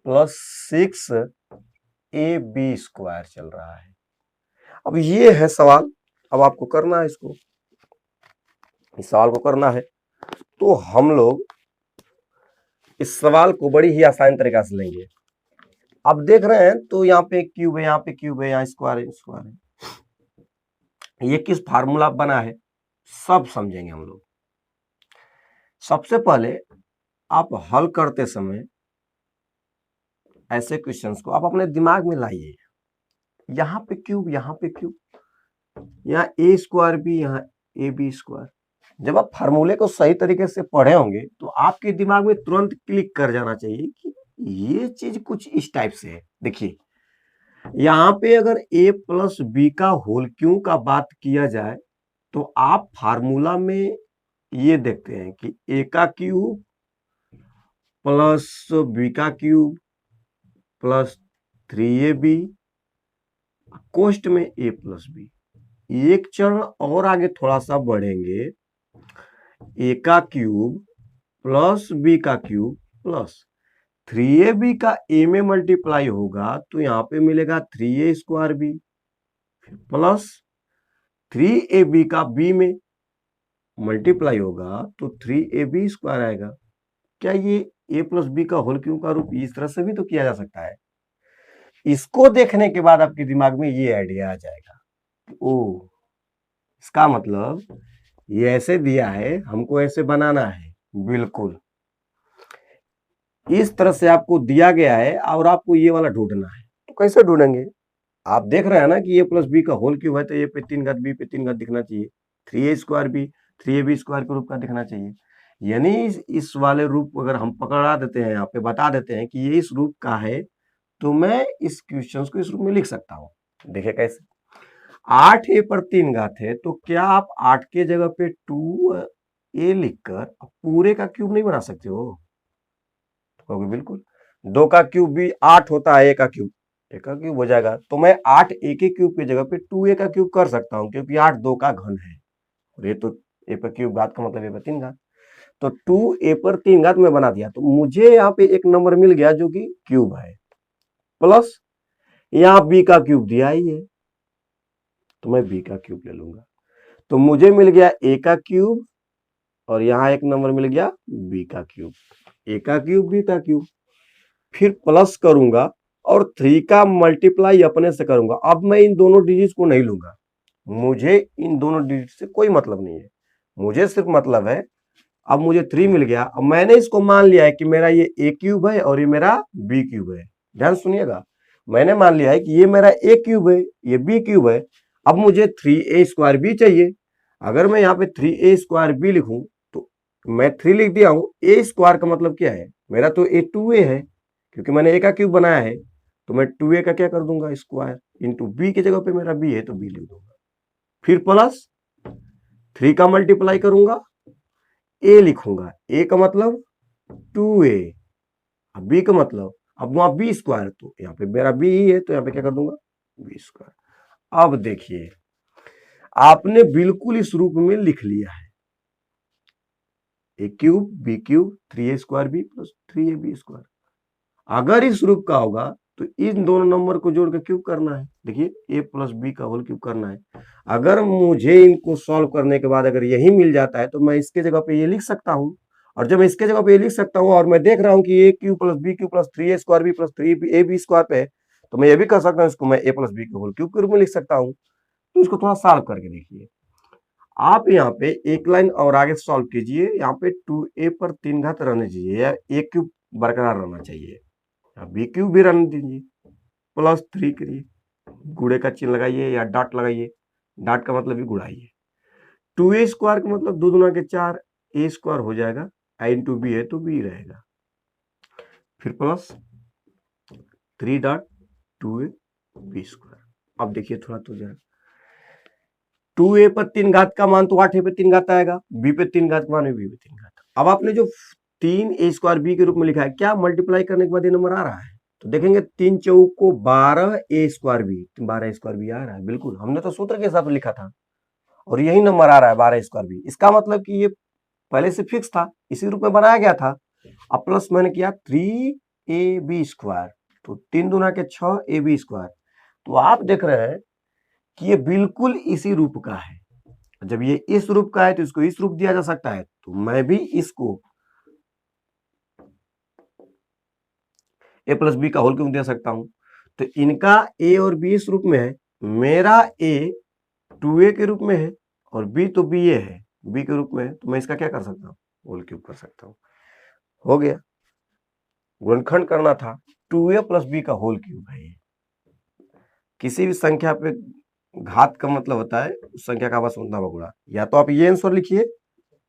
plus 6ab square चल रहा है। अब ये है सवाल। अब आपको करना है इसको, इस सवाल को करना है। तो हम लोग इस सवाल को बड़ी ही आसान तरीका से लेंगे। आप देख रहे हैं तो यहाँ पे क्यूब है, यहाँ पे क्यूब है, यहाँ स्क्वायर है, स्क्वायर है। ये किस फार्मूला बना है सब समझेंगे हम लोग। सबसे पहले आप हल करते समय ऐसे क्वेश्चंस को आप अपने दिमाग में लाइए। यहाँ पे क्यूब, यहाँ पे क्यूब, यहाँ ए स्क्वायर भी, यहाँ ए बी स्क्वायर। जब आप फार्मूले को सही तरीके से पढ़े होंगे तो आपके दिमाग में तुरंत क्लिक कर जाना चाहिए कि ये चीज कुछ इस टाइप से है। देखिए यहाँ पे अगर a प्लस बी का होल क्यूब का बात किया जाए तो आप फार्मूला में ये देखते हैं कि a का क्यूब प्लस b का क्यूब प्लस 3ab कोष्ट में a प्लस बी। एक चरण और आगे थोड़ा सा बढ़ेंगे, a का क्यूब प्लस b का क्यूब प्लस 3ab का a में मल्टीप्लाई होगा तो यहाँ पे मिलेगा 3a square B plus 3ab का b में मल्टीप्लाई होगा तो 3ab स्क्वायर आएगा। क्या ये a प्लस बी का होल क्यूब का रूप इस तरह से भी तो किया जा सकता है। इसको देखने के बाद आपके दिमाग में ये आइडिया आ जाएगा, ओ इसका मतलब ये ऐसे दिया है, हमको ऐसे बनाना है। बिल्कुल इस तरह से आपको दिया गया है और आपको ये वाला ढूंढना है। तो कैसे ढूंढेंगे? आप देख रहे हैं ना कि a प्लस बी का होल क्यूब है तो a पे 3 घात b पे 3 घात दिखना चाहिए, 3a square B 3ab square के रूप का दिखना चाहिए। यानी इस वाले रूप अगर हम पकड़ा देते हैं, यहाँ पे बता देते हैं कि ये इस रूप का है, तो मैं इस क्वेश्चन को इस रूप में लिख सकता हूँ। देखिए कैसे, 8a पर 3 घात है, तो क्या आप 8 के जगह पे 2a लिखकर पूरे का क्यूब नहीं बना सकते हो? कहोगे बिल्कुल, 2 का क्यूब भी 8 होता है, a का क्यूब हो जाएगा। तो मैं 8a के क्यूब की जगह पे 2a का क्यूब कर सकता हूँ, क्योंकि 8 2 का घन है, और ये तो a पर क्यूब घात का मतलब a पर 3 घात, तो 2a पर 3 घात में बना दिया। तो मुझे यहाँ पे एक नंबर मिल गया जो कि क्यूब है, प्लस यहाँ b का क्यूब दिया ही है, तो मैं b का क्यूब ले लूंगा। तो मुझे मिल गया a का क्यूब, और यहाँ एक नंबर मिल गया b का क्यूब, a का क्यूब b का क्यूब, फिर प्लस करूंगा और 3 का मल्टीप्लाई अपने से करूंगा। अब मैं इन दोनों डिजिट को नहीं लूंगा, मुझे इन दोनों डिजिट से कोई मतलब नहीं है, मुझे सिर्फ मतलब है, अब मुझे 3 मिल गया। अब मैंने इसको मान लिया है कि मेरा ये a क्यूब है और ये मेरा b क्यूब है। ध्यान सुनिएगा, मैंने मान लिया है कि ये मेरा a क्यूब है, ये b क्यूब है। अब मुझे 3a स्क्वायर b चाहिए। अगर मैं यहाँ पे 3a स्क्वायर b लिखूं, तो मैं 3 लिख दिया हूं, a स्क्वायर का मतलब क्या है, मेरा तो a 2a है, क्योंकि मैंने a का क्यूब बनाया है, तो मैं 2a का क्या कर दूंगा, स्क्वायर, इंटू b की जगह पे मेरा b है तो b लिख दूंगा, फिर प्लस 3 का मल्टीप्लाई करूंगा, a लिखूंगा, a का मतलब 2a, अब b का मतलब, अब वहां b स्क्वायर, तो यहाँ पे मेरा b ही है, तो यहाँ पे क्या कर दूंगा, b स्क्वायर। अब देखिए, आपने बिल्कुल इस रूप में लिख लिया है, a cube b cube 3a square b plus 3ab square. अगर इस रूप का होगा तो इन दोनों नंबर को जोड़ के क्यूब करना है। देखिए a प्लस बी का होल क्यूब करना है। अगर मुझे इनको सॉल्व करने के बाद अगर यही मिल जाता है, तो मैं इसके जगह पे ये लिख सकता हूं, और जब मैं इसके जगह पे ये लिख सकता हूं और मैं देख रहा हूं कि a cube plus B cube plus 3a square B plus 3ab square पे है, तो मैं ये भी कर सकता हूं, इसको मैं a प्लस बी के होल क्यूब के रूप में लिख सकता हूं। तो इसको थोड़ा सॉल्व करके देखिए, आप यहाँ पे एक लाइन और आगे सॉल्व कीजिए, यहाँ पे 2a पर 3 घात रहने दीजिए, या a क्यूब बरकरार रहना चाहिए, बी क्यूब भी रहने दीजिए, प्लस 3 करिए, गुणे का चिन्ह लगाइए या डॉट लगाइए, डॉट का मतलब भी गुणाइए, 2a स्क्वायर का मतलब 2 दूना के 4, a स्क्वायर हो जाएगा, i इंटू बी है तो b रहेगा, फिर plus 3 dot 2a b square. अब देखिए थोड़ा तो जरा, 2a पर 3 घात का मान तो 8a पे 3 घात आएगा, b पे 3 घात मान है b पे 3 घात। अब आपने जो 3a स्क्वायर b के रूप में लिखा है, क्या मल्टीप्लाई करने के बाद ये नंबर आ रहा है? तो देखेंगे 3 चौक को 12a square b, 12 square b आ रहा है, बिल्कुल हमने तो सूत्र के हिसाब से लिखा था, और यही नंबर आ रहा है 12 स्क्वायर b। इसका मतलब कि ये पहले से फिक्स था, इसी रूप में बनाया गया था। अब प्लस मैंने किया 3ab स्क्वायर, तो 3 दूना के 6ab स्क्वायर। तो आप देख रहे हैं कि ये बिल्कुल इसी रूप का है। जब ये इस रूप का है तो इसको इस रूप दिया जा सकता है, तो मैं भी इसको a प्लस बी का होल क्यूब दे सकता हूं। तो इनका a और b इस रूप में है, मेरा a 2a के रूप में है, और b तो b है, b के रूप में है, तो मैं इसका क्या कर सकता हूँ, होल क्यूब कर सकता हूँ। हो गया, गुणनखंड करना था, 2a प्लस b का होल क्यूब है। किसी भी संख्या पे घात का मतलब होता है उस संख्या का आपस में उतना गुणा। या तो आप ये आंसर लिखिए,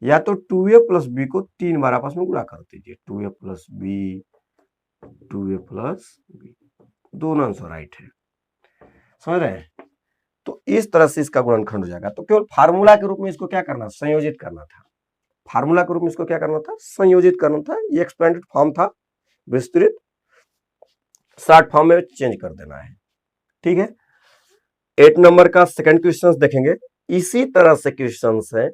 या तो 2a प्लस बी को 3 बार आपस में गुणा कर दीजिए, 2a plus B, 2a plus B, दोनों आंसर राइट है, समझ रहे हैं? तो इस तरह से इसका गुणनखंड हो जाएगा। तो केवल फार्मूला के रूप में इसको क्या करना, संयोजित करना था, फार्मूला के रूप में इसको क्या करना था, संयोजित करना था। ये एक्सपेंडेड फॉर्म था, विस्तृत शॉर्ट फॉर्म में चेंज कर देना है, ठीक है। 8 नंबर का सेकंड क्वेश्चन देखेंगे, इसी तरह से क्वेश्चन है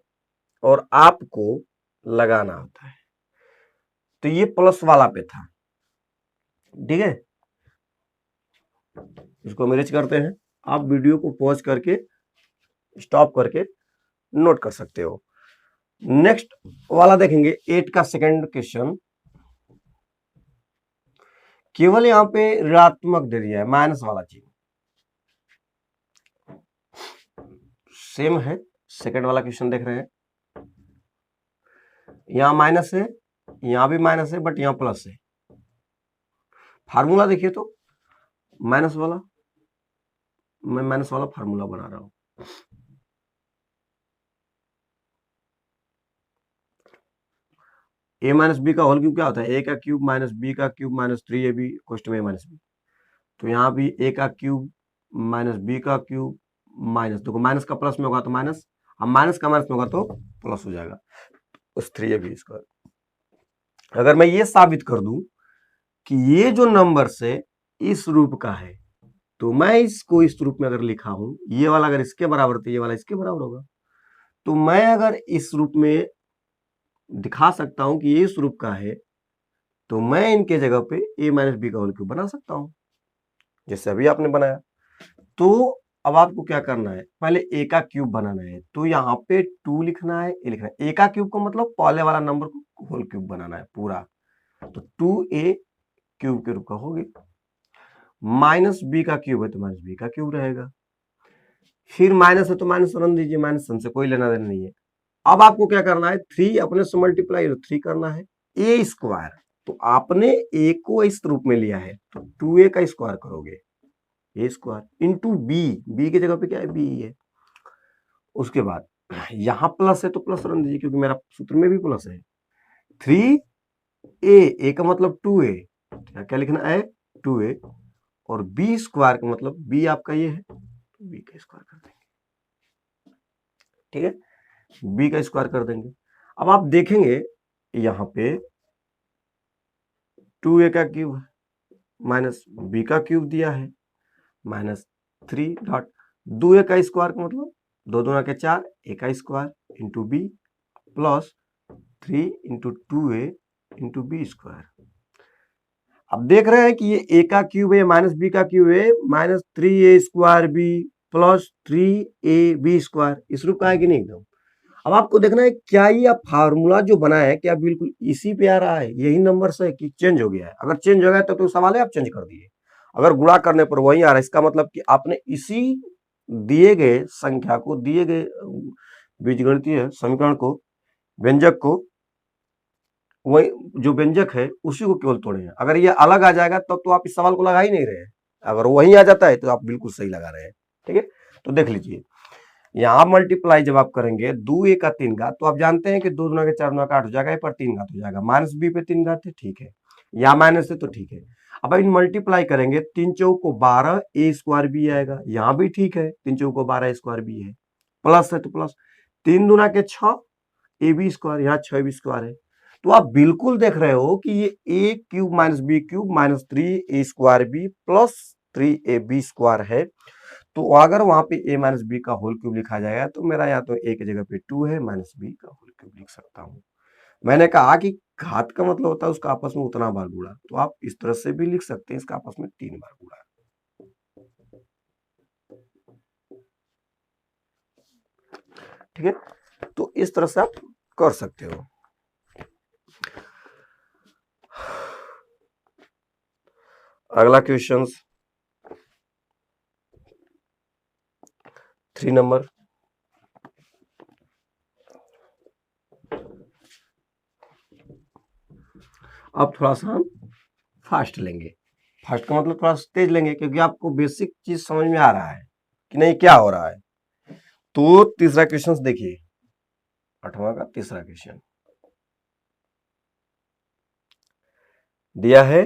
और आपको लगाना होता है। तो ये प्लस वाला पे था, ठीक है, इसको मैनेज करते हैं। आप वीडियो को पॉज करके स्टॉप करके नोट कर सकते हो। नेक्स्ट वाला देखेंगे 8 का सेकंड क्वेश्चन, केवल यहां पे ऋणात्मक दे दिया है, माइनस वाला चीज सेम है। सेकंड वाला क्वेश्चन देख रहे हैं, यहां माइनस है, यहां भी माइनस है, बट यहां प्लस है। फार्मूला देखिए तो माइनस वाला, मैं माइनस वाला फार्मूला बना रहा हूं। ए माइनस बी का होल क्यूब क्या होता है? ए का क्यूब माइनस बी का cube minus 3ab equals to A minus B. तो यहाँ भी ए का क्यूब माइनस बी का क्यूब माइनस, देखो माइनस का प्लस में होगा तो माइनस, अब माइनस का माइनस में होगा तो प्लस हो जाएगा, उस 3ab स्क्वायर। अगर मैं ये साबित कर दूं कि ये जो नंबर से इस रूप का है, तो मैं इसको इस रूप में अगर लिखा हूं, ये वाला अगर इसके बराबर तो ये वाला इसके बराबर होगा। तो मैं अगर इस रूप में दिखा सकता हूं कि ये इस रूप का है, तो मैं इनके जगह पे ए माइनस बी का होल क्यूब बना सकता हूं, जैसे अभी आपने बनाया। तो अब आपको क्या करना है, पहले ए का क्यूब बनाना है, तो यहाँ पे 2 लिखना है, ए लिखना है। ए का क्यूब का मतलब पहले वाला नंबर को होल क्यूब बनाना है पूरा, तो 2a क्यूब के रूप का हो गया। माइनस बी का क्यूब है तो माइनस बी का क्यूब रहेगा, फिर माइनस है तो माइनस रन दीजिए, माइनस सन से कोई लेना देना नहीं है। अब आपको क्या करना है, 3 अपने से मल्टीप्लाई 3 करना है, ए स्क्वायर, तो आपने ए को इस रूप में लिया है तो 2a का स्क्वायर करोगे, ए स्क्वायर इंटू बी, बी की जगह पे क्या है, बी है। उसके बाद यहां प्लस है तो प्लस रन दीजिए, क्योंकि मेरा सूत्र में भी प्लस है। 3a, का मतलब 2a, क्या लिखना है, 2a, और बी स्क्वायर का मतलब बी आपका ये है, तो बी का स्क्वायर कर देंगे, ठीक है, बी का स्क्वायर कर देंगे। अब आप देखेंगे यहाँ पे 2a का क्यूब माइनस बी का क्यूब दिया है, माइनस 3 डॉट 2a का स्क्वायर का मतलब 2 दूना के 4, ए का square into B plus 3 into 2a into B square. अब देख रहे हैं कि ये ए का क्यूब है माइनस बी का क्यूब है, minus 3a square B plus 3ab square, इस रूप का है कि नहीं एकदम। अब आपको देखना है क्या ये आप फार्मूला जो बनाया है क्या बिल्कुल इसी पे आ रहा है, यही नंबर से कि चेंज हो गया है। अगर चेंज हो गया तो सवाल है आप चेंज कर दिए, अगर गुणा करने पर वही आ रहा है, इसका मतलब कि आपने इसी दिए गए संख्या को, दिए गए बीजगणितीय समीकरण को, व्यंजक को, वही जो व्यंजक है उसी को केवल तोड़े हैं। अगर ये अलग आ जाएगा तब तो आप इस सवाल को लगा ही नहीं रहे हैं, अगर वही आ जाता है तो आप बिल्कुल सही लगा रहे हैं, ठीक है। तो देख लीजिए यहाँ मल्टीप्लाई जब आप करेंगे 2a का 3 घात, तो आप जानते हैं कि 2 दूना के 4 दूना का 8 हो जाएगा, पर 3 घात हो जाएगा, माइनस बी पे 3 घात है, ठीक है, या माइनस है तो ठीक है। अब इन मल्टीप्लाई करेंगे 3 चौक को 12, ए स्क्वायर बी आएगा, यहाँ भी ठीक है, 3 चौक को 12 स्क्वायर बी है, प्लस है तो प्लस 3 दूना के 6 ए बी स्क्वायर, यहाँ 6 बी स्क्वायर है। तो आप बिल्कुल देख रहे हो कि ये A cube minus B cube minus 3 A square B plus 3ab square है। तो अगर वहां पे a माइनस बी का होल क्यूब लिखा जाएगा तो मेरा यहाँ तो a की जगह पे 2 है, माइनस बी का होल क्यूब लिख सकता हूँ। मैंने कहा कि घात का मतलब होता है उसका आपस में उतना बार गुणा, तो आप इस तरह से भी लिख सकते हैं, इसका आपस में 3 बार गुणा, ठीक है। तो इस तरह से आप कर सकते हो। अगला क्वेश्चन 3 नंबर, अब थोड़ा सा हम फास्ट लेंगे, फास्ट का मतलब थोड़ा तेज लेंगे, क्योंकि आपको बेसिक चीज समझ में आ रहा है कि नहीं क्या हो रहा है। तो तीसरा क्वेश्चन देखिए, 8वां का तीसरा क्वेश्चन दिया है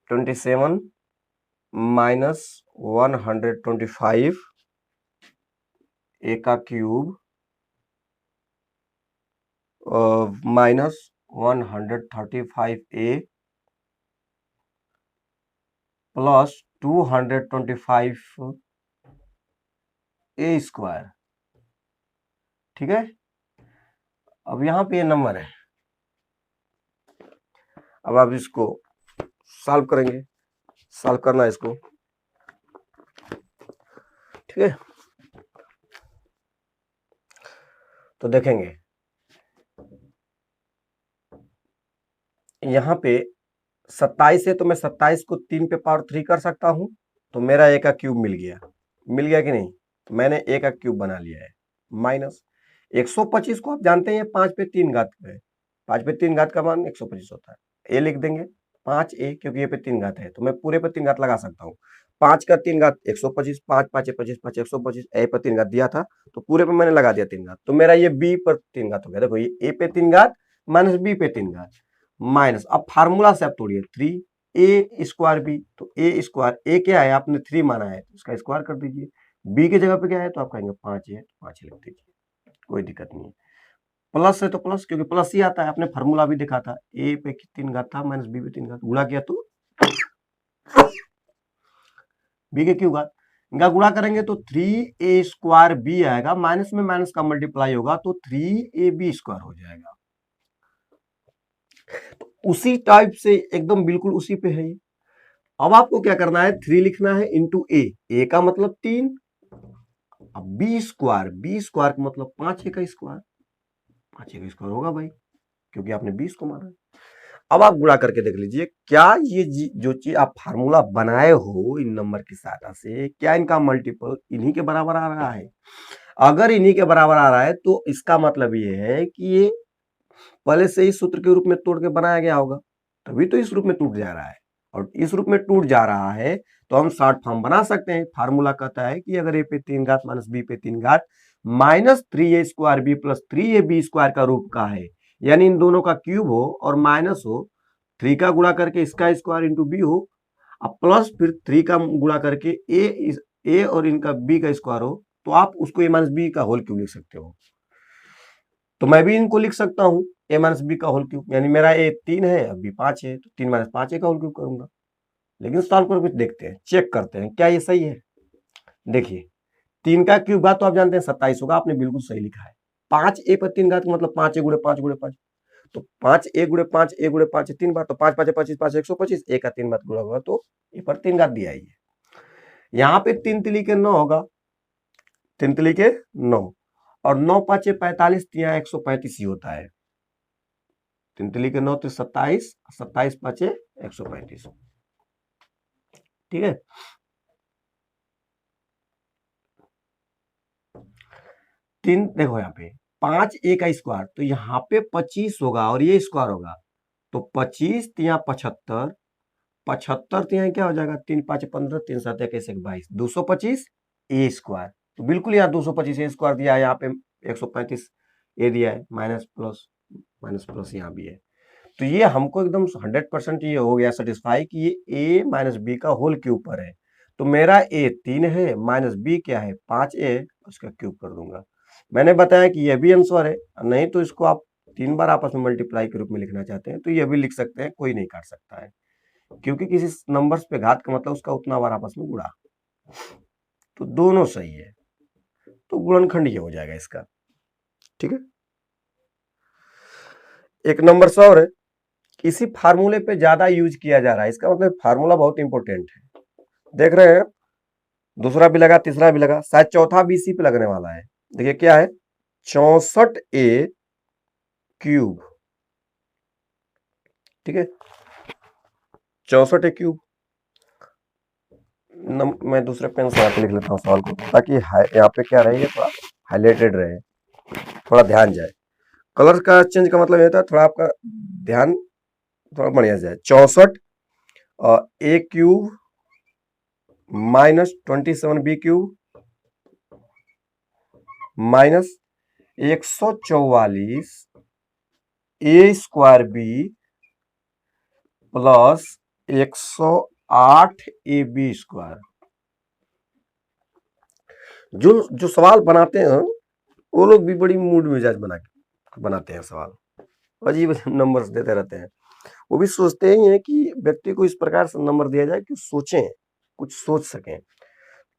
27 माइनस 125 ए का क्यूब माइनस 135 ए प्लस 225 ए स्क्वायर, ठीक है। अब यहाँ पे ये नंबर है, अब आप इसको सॉल्व करेंगे, सॉल्व करना है इसको, ठीक है। तो देखेंगे यहाँ पे 27 है तो मैं 27 को 3 पे पावर 3 कर सकता हूं, तो मेरा ए का क्यूब मिल गया कि नहीं। तो मैंने ए का क्यूब बना लिया है, माइनस 125 को आप जानते हैं 5 पे 3 घात है, 5 पे 3 घात का मान 125 होता है, ए लिख देंगे 5a, क्योंकि ए पे 3 घात है तो मैं पूरे पे 3 घात लगा सकता हूँ, 5 का 3 घात 125, 5 5 25 5 125, ए पर 3 घात दिया था तो पूरे पे मैंने लगा दिया 3 घात, तो मेरा ये बी पर 3 घात हो गया। देखो ये ए पे 3 घात माइनस बी पे 3 घात माइनस, अब फार्मूला से आप तोड़िए 3a स्क्वायर बी, तो ए स्क्वायर ए क्या है आपने 3 माना है तो उसका स्क्वायर कर दीजिए, बी की जगह पे क्या है तो आप कहेंगे 5 है तो 5 लिख दीजिए, कोई दिक्कत नहीं है। प्लस है तो प्लस, क्योंकि प्लस ही आता है, आपने फार्मूला भी देखा था, ए पे 3 घात था माइनस बी पे 3 घात, गुणा किया तो बी के क्यूब घात, इनका गुणा करेंगे तो 3a स्क्वायर बी आएगा, माइनस में माइनस का मल्टीप्लाई होगा तो 3ab स्क्वायर हो जाएगा। तो उसी टाइप से एकदम बिल्कुल उसी पे है ये। अब आपको क्या करना है, 3 लिखना है इंटू ए का मतलब 3, अब बी स्क्वायर का मतलब 5 का स्क्वायर, 5 का स्क्वायर होगा भाई, क्योंकि आपने 20 को माना है। अब आप गुणा करके देख लीजिए, क्या ये जो चीज आप फार्मूला बनाए हो इन नंबर की सहायता से, क्या इनका मल्टीपल इन्हीं के बराबर आ रहा है? अगर इन्हीं के बराबर आ रहा है तो इसका मतलब ये है कि ये पहले से इस सूत्र के रूप में तोड़ के बनाया गया होगा, तभी तो इस रूप में टूट जा रहा है। और इस रूप में टूट जा रहा है तो हम शॉर्ट फॉर्म बना सकते हैं। फार्मूला कहता है कि अगर ए पे 3 घात माइनस बी पे 3 घात minus 3a square B plus 3ab square का रूप का है, यानी इन दोनों का क्यूब हो और माइनस हो, 3 का गुणा करके इसका स्क्वायर इंटू बी हो, अब प्लस फिर 3 का गुणा करके ए और इनका बी का स्क्वायर हो, तो आप उसको ए माइनस बी का होल क्यूब लिख सकते हो। तो मैं भी इनको लिख सकता हूं ए माइनस बी का होल क्यूब, यानी मेरा ए 3 है अब बी 5 है तो 3 माइनस 5 ए का होल क्यूब करूंगा। लेकिन सॉल्व करके देखते हैं, चेक करते हैं क्या ये सही है। देखिए 3 का क्यूब घात तो आप जानते हैं 27 होगा, आपने बिल्कुल सही लिखा है। 5 ए पर 3 घात मतलब 5 ए गुणे 5 गुणे 5, तो 5 ए गुणे 5 ए गुणे 5 3 बार, तो 5 5 25 5 125, ए का 3 बार गुणा होगा तो ए पर 3 घात दिया है। यहाँ पे 3 तिली के 9 होगा, 3 तिली के 9 और 9 5 45, यहाँ 135 ही होता है। 3 तिली के 9 तो 27, 27 5 135, ठीक है। तीन देखो यहाँ पे 5 ए का स्क्वायर, तो यहाँ पे 25 होगा और ये स्क्वायर होगा, तो 25 यहाँ 75, 75 यहाँ क्या हो जाएगा 3 5 15, 3 7 21 22, 225 ए स्क्वायर, तो बिल्कुल यहाँ 225 ए स्क्वायर दिया है, यहाँ पे 135 ए दिया है, माइनस प्लस यहाँ भी है। तो ये हमको एकदम 100% ये हो गया सेटिस्फाई कि ये ए माइनस बी का होल क्यूब पर है। तो मेरा ए 3 है माइनस बी क्या है 5a, उसका क्यूब कर दूंगा। मैंने बताया कि यह भी आंसर है, नहीं तो इसको आप 3 बार आपस में मल्टीप्लाई के रूप में लिखना चाहते हैं तो यह भी लिख सकते हैं, कोई नहीं काट सकता है, क्योंकि किसी नंबर्स पे घात का मतलब उसका उतना बार आपस में गुणा, तो दोनों सही है, तो गुणनखंड ये हो जाएगा इसका, ठीक है। एक नंबर से और है, किसी फार्मूले पे ज्यादा यूज किया जा रहा है, इसका मतलब फार्मूला बहुत इंपॉर्टेंट है। देख रहे हैं दूसरा भी लगा तीसरा भी लगा, शायद चौथा भी इसी पे लगने वाला है। देखिए क्या है 64a क्यूब, ठीक है 64a क्यूब। मैं दूसरे पेन से यहाँ पे लिख लेता हूँ सवाल को, ताकि यहाँ पे क्या रहे थोड़ा हाईलाइटेड रहे, थोड़ा ध्यान जाए। कलर का चेंज का मतलब ये होता है थोड़ा आपका ध्यान थोड़ा बढ़िया जाए। 64 A cube minus 27 B cube minus 144 A square B plus 108 A B square. जो सवाल बनाते हैं वो लोग भी बड़ी मूड मिजाज बनाते हैं सवाल, अजीब नंबर्स देते रहते हैं। वो भी सोचते ही हैं कि व्यक्ति को इस प्रकार से नंबर दिया जाए कि सोचें, कुछ सोच सकें।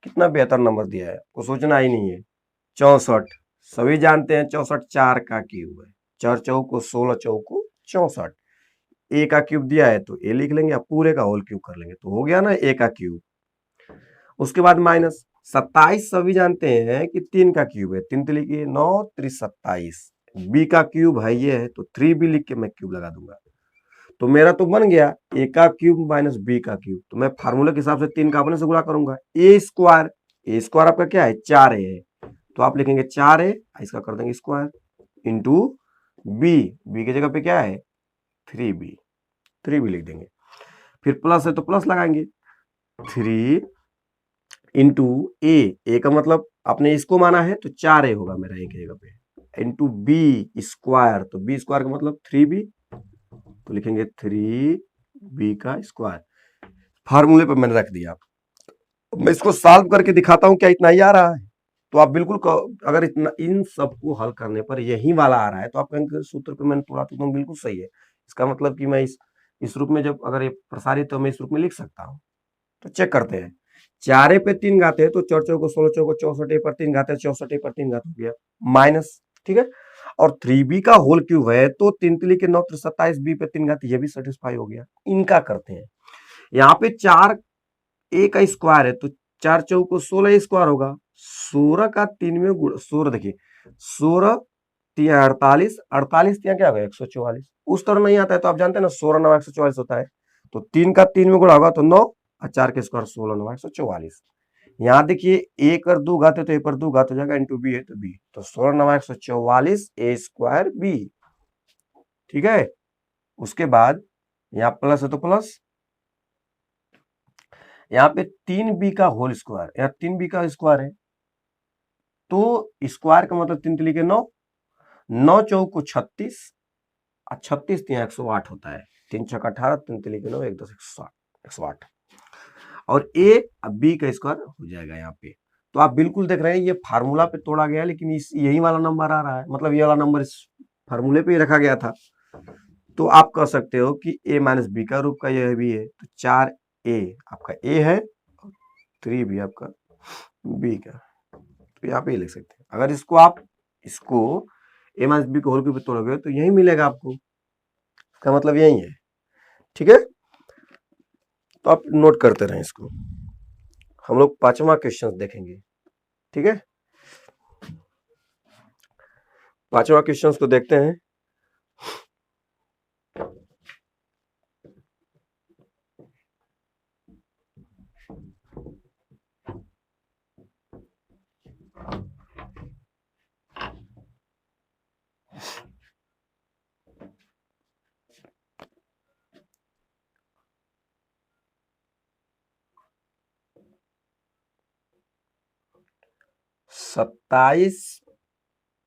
कितना बेहतर नंबर दिया है, वो सोचना ही नहीं है। 64 सभी जानते हैं 64 4 का क्यूब है, 4 चौक को 16 चौक को 64, ए का क्यूब दिया है तो ए लिख लेंगे, अब पूरे का होल क्यूब कर लेंगे तो हो गया ना ए का क्यूब। उसके बाद माइनस 27 सभी जानते हैं कि 3 का क्यूब है, 3 3 की 9 3 27, बी का क्यूब है ये है तो 3 भी लिख के मैं क्यूब लगा दूंगा, तो मेरा तो बन गया ए का क्यूब माइनस बी का क्यूब। तो मैं फार्मूले के हिसाब से 3 का अपने से गुणा करूंगा, ए स्क्वायर आपका क्या है 4a है, तो आप लिखेंगे 4a, इसका कर देंगे स्क्वायर इंटू बी की जगह पे क्या है 3b लिख देंगे, फिर प्लस है तो प्लस लगाएंगे 3 इंटू ए का मतलब आपने इसको माना है तो 4a होगा मेरा ए की जगह पे, इंटू बी स्क्वायर, तो बी स्क्वायर का मतलब 3b, तो लिखेंगे 3b का स्क्वायर। फार्मूले पर मैंने रख दिया। मैं इसको सॉल्व करके दिखाता हूं क्या इतना ही आ रहा है, तो आप बिल्कुल अगर इतना इन सबको हल करने पर यही वाला आ रहा है तो आप कहेंगे सूत्र पे मैंने तोड़ा तो बिल्कुल सही है। इसका मतलब कि मैं इस रूप में जब अगर ये प्रसारित तो मैं इस रूप में लिख सकता हूँ। तो चेक करते हैं, 4 पे 3 घात है तो 4 चौको 16 चौको 64 पर 3 घात है, 64 पर 3 घात हो गया माइनस, ठीक है। और 3b का होल क्यूब है तो 3 तिली के 9 27 b पे 3 घात, ये भी सेटिस्फाई हो गया। इनका करते हैं, यहाँ पे 4 ए का स्क्वायर है तो 4 चौको 16 स्क्वायर होगा, 16 का 3 में गुण 16, देखिए 16 तिया 48, 48 तिया क्या होगा 144, उस तरह नहीं आता है तो आप जानते हैं ना 16 9 144 होता है, तो 3 का 3 में गुणा होगा तो 9 और 4 के स्क्वायर 16 9 144। यहाँ देखिए ए कर 2 घात है तो ए पर 2 घात हो जाएगा, इंटू बी है तो बी, तो 16 9 144 ए स्क्वायर बी, ठीक है। उसके बाद यहाँ प्लस है तो प्लस, यहाँ पे 3b का होल स्क्वायर, यहाँ 3b का स्क्वायर है तो स्क्वायर का मतलब 3 तिली के 9, 9 चौको 36 और 36 तिया 108 होता है, 3 छक 18, 3 तिली के 9 1 10 108, और ए अब बी का स्क्वायर हो जाएगा यहाँ पे। तो आप बिल्कुल देख रहे हैं ये फार्मूला पे तोड़ा गया लेकिन यही वाला नंबर आ रहा है, मतलब ये वाला नंबर इस फार्मूले पे ही रखा गया था। तो आप कह सकते हो कि a माइनस बी का रूप का यह भी है, तो 4a आपका a है, 3 भी आपका b का, तो यहाँ पे ही लिख सकते हैं। अगर इसको a माइनस बी को होल क्यूब पे तोड़ोगे तो यही मिलेगा आपको, इसका मतलब यही है, ठीक है। तो आप नोट करते रहें इसको, हम लोग 5वां क्वेश्चन देखेंगे, ठीक है। 5वां क्वेश्चन को देखते हैं। सत्ताईस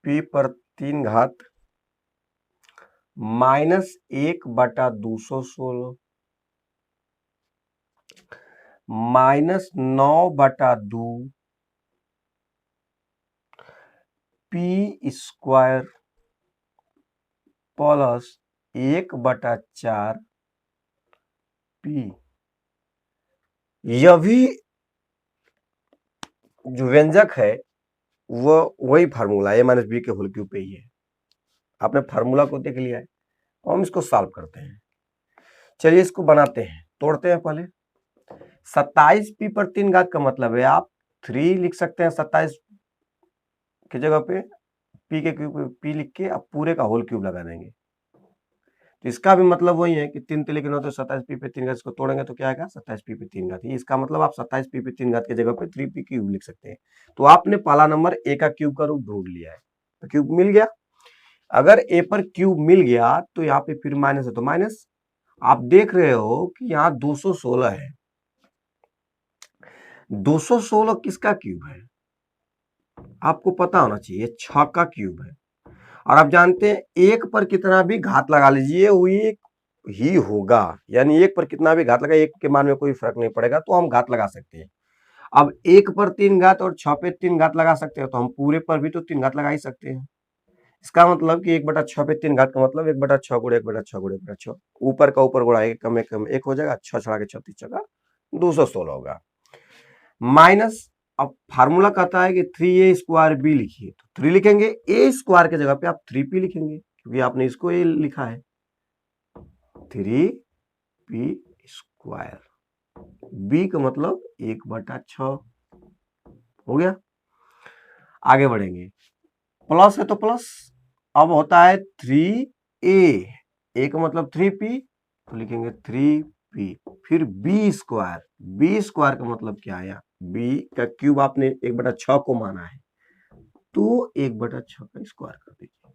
पी पर 3 घात minus 1/216 minus 9/2 P square plus 1/4 P. यह भी जो व्यंजक है वो वही फार्मूला ए माइनस बी के होल क्यूब पे ही है। आपने फार्मूला को देख लिया है, तो हम इसको सॉल्व करते हैं। चलिए इसको बनाते हैं, तोड़ते हैं पहले। 27 पी पर 3 घात का मतलब है आप 3 लिख सकते हैं 27 की जगह पे, पी के क्यूब पी लिख के आप पूरे का होल क्यूब लगा देंगे। तो इसका भी मतलब वही है कि 3 तिली के 9 तो 27 पी पे 3 घात, इसको तोड़ेंगे तो क्या आएगा 27 पी पे 3 घात। इसका मतलब आप 27 पी पे 3 घात की जगह पे 3 पी क्यूब लिख सकते हैं। तो आपने पहला नंबर ए का क्यूब का रूप ढूंढ लिया है, तो क्यूब मिल गया। अगर ए पर क्यूब मिल गया तो यहाँ पे फिर माइनस है तो माइनस। आप देख रहे हो कि यहाँ 216 है, 216 किसका क्यूब है आपको पता होना चाहिए, 6 का क्यूब है। और आप जानते हैं एक पर कितना भी घात लगा लीजिए वो एक ही होगा, यानी एक पर कितना भी घात लगा एक के मान में कोई फर्क नहीं पड़ेगा, तो हम घात लगा सकते हैं। अब एक पर 3 घात और 6 पे 3 घात लगा सकते हैं तो हम पूरे पर भी तो 3 घात लगा ही सकते हैं। इसका मतलब कि 1/6 पे 3 घात का मतलब 1/6 गुणे 1/6 गुणे 1/6, ऊपर का ऊपर गुणा एक कम एक हो जाएगा, 6 छड़ा के 36 छका 216 होगा। माइनस, अब फार्मूला कहता है कि 3a स्क्वायर बी लिखिए, तो 3 लिखेंगे, a स्क्वायर की जगह पे आप 3p लिखेंगे क्योंकि आपने इसको a लिखा है, 3p स्क्वायर, b का मतलब 1/6 हो गया। आगे बढ़ेंगे, प्लस है तो प्लस, अब होता है 3a का मतलब 3p, तो लिखेंगे 3p, फिर b स्क्वायर का मतलब क्या आया, b का क्यूब आपने 1/6 को माना है तो 1/6 का स्क्वायर कर दीजिए।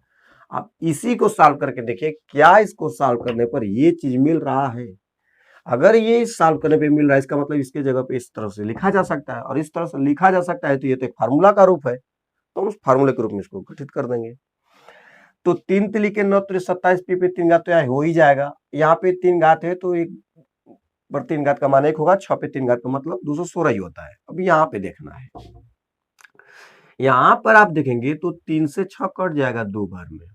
आप इसी को सॉल्व करके देखिए क्या इसको सॉल्व करने पर ये चीज मिल रहा है। अगर ये सॉल्व करने पे मिल रहा है, इसका मतलब इसके जगह पे इस तरह से लिखा जा सकता है, और इस तरह से लिखा जा सकता है तो ये तो एक फार्मूला का रूप है, तो हम उस फार्मूले के रूप में इसको गठित कर देंगे। तो 3 तिली के 9 त्रिक 27 पी पे 3 घात तो यहाँ हो ही जाएगा। यहाँ पे 3 घात है तो 1 पर 3 घात का मान 1 होगा, 6 पे 3 घात का मतलब 216 ही होता है। अब यहाँ पे देखना है, यहाँ पर आप देखेंगे तो 3 से 6 कट जाएगा 2 बार में,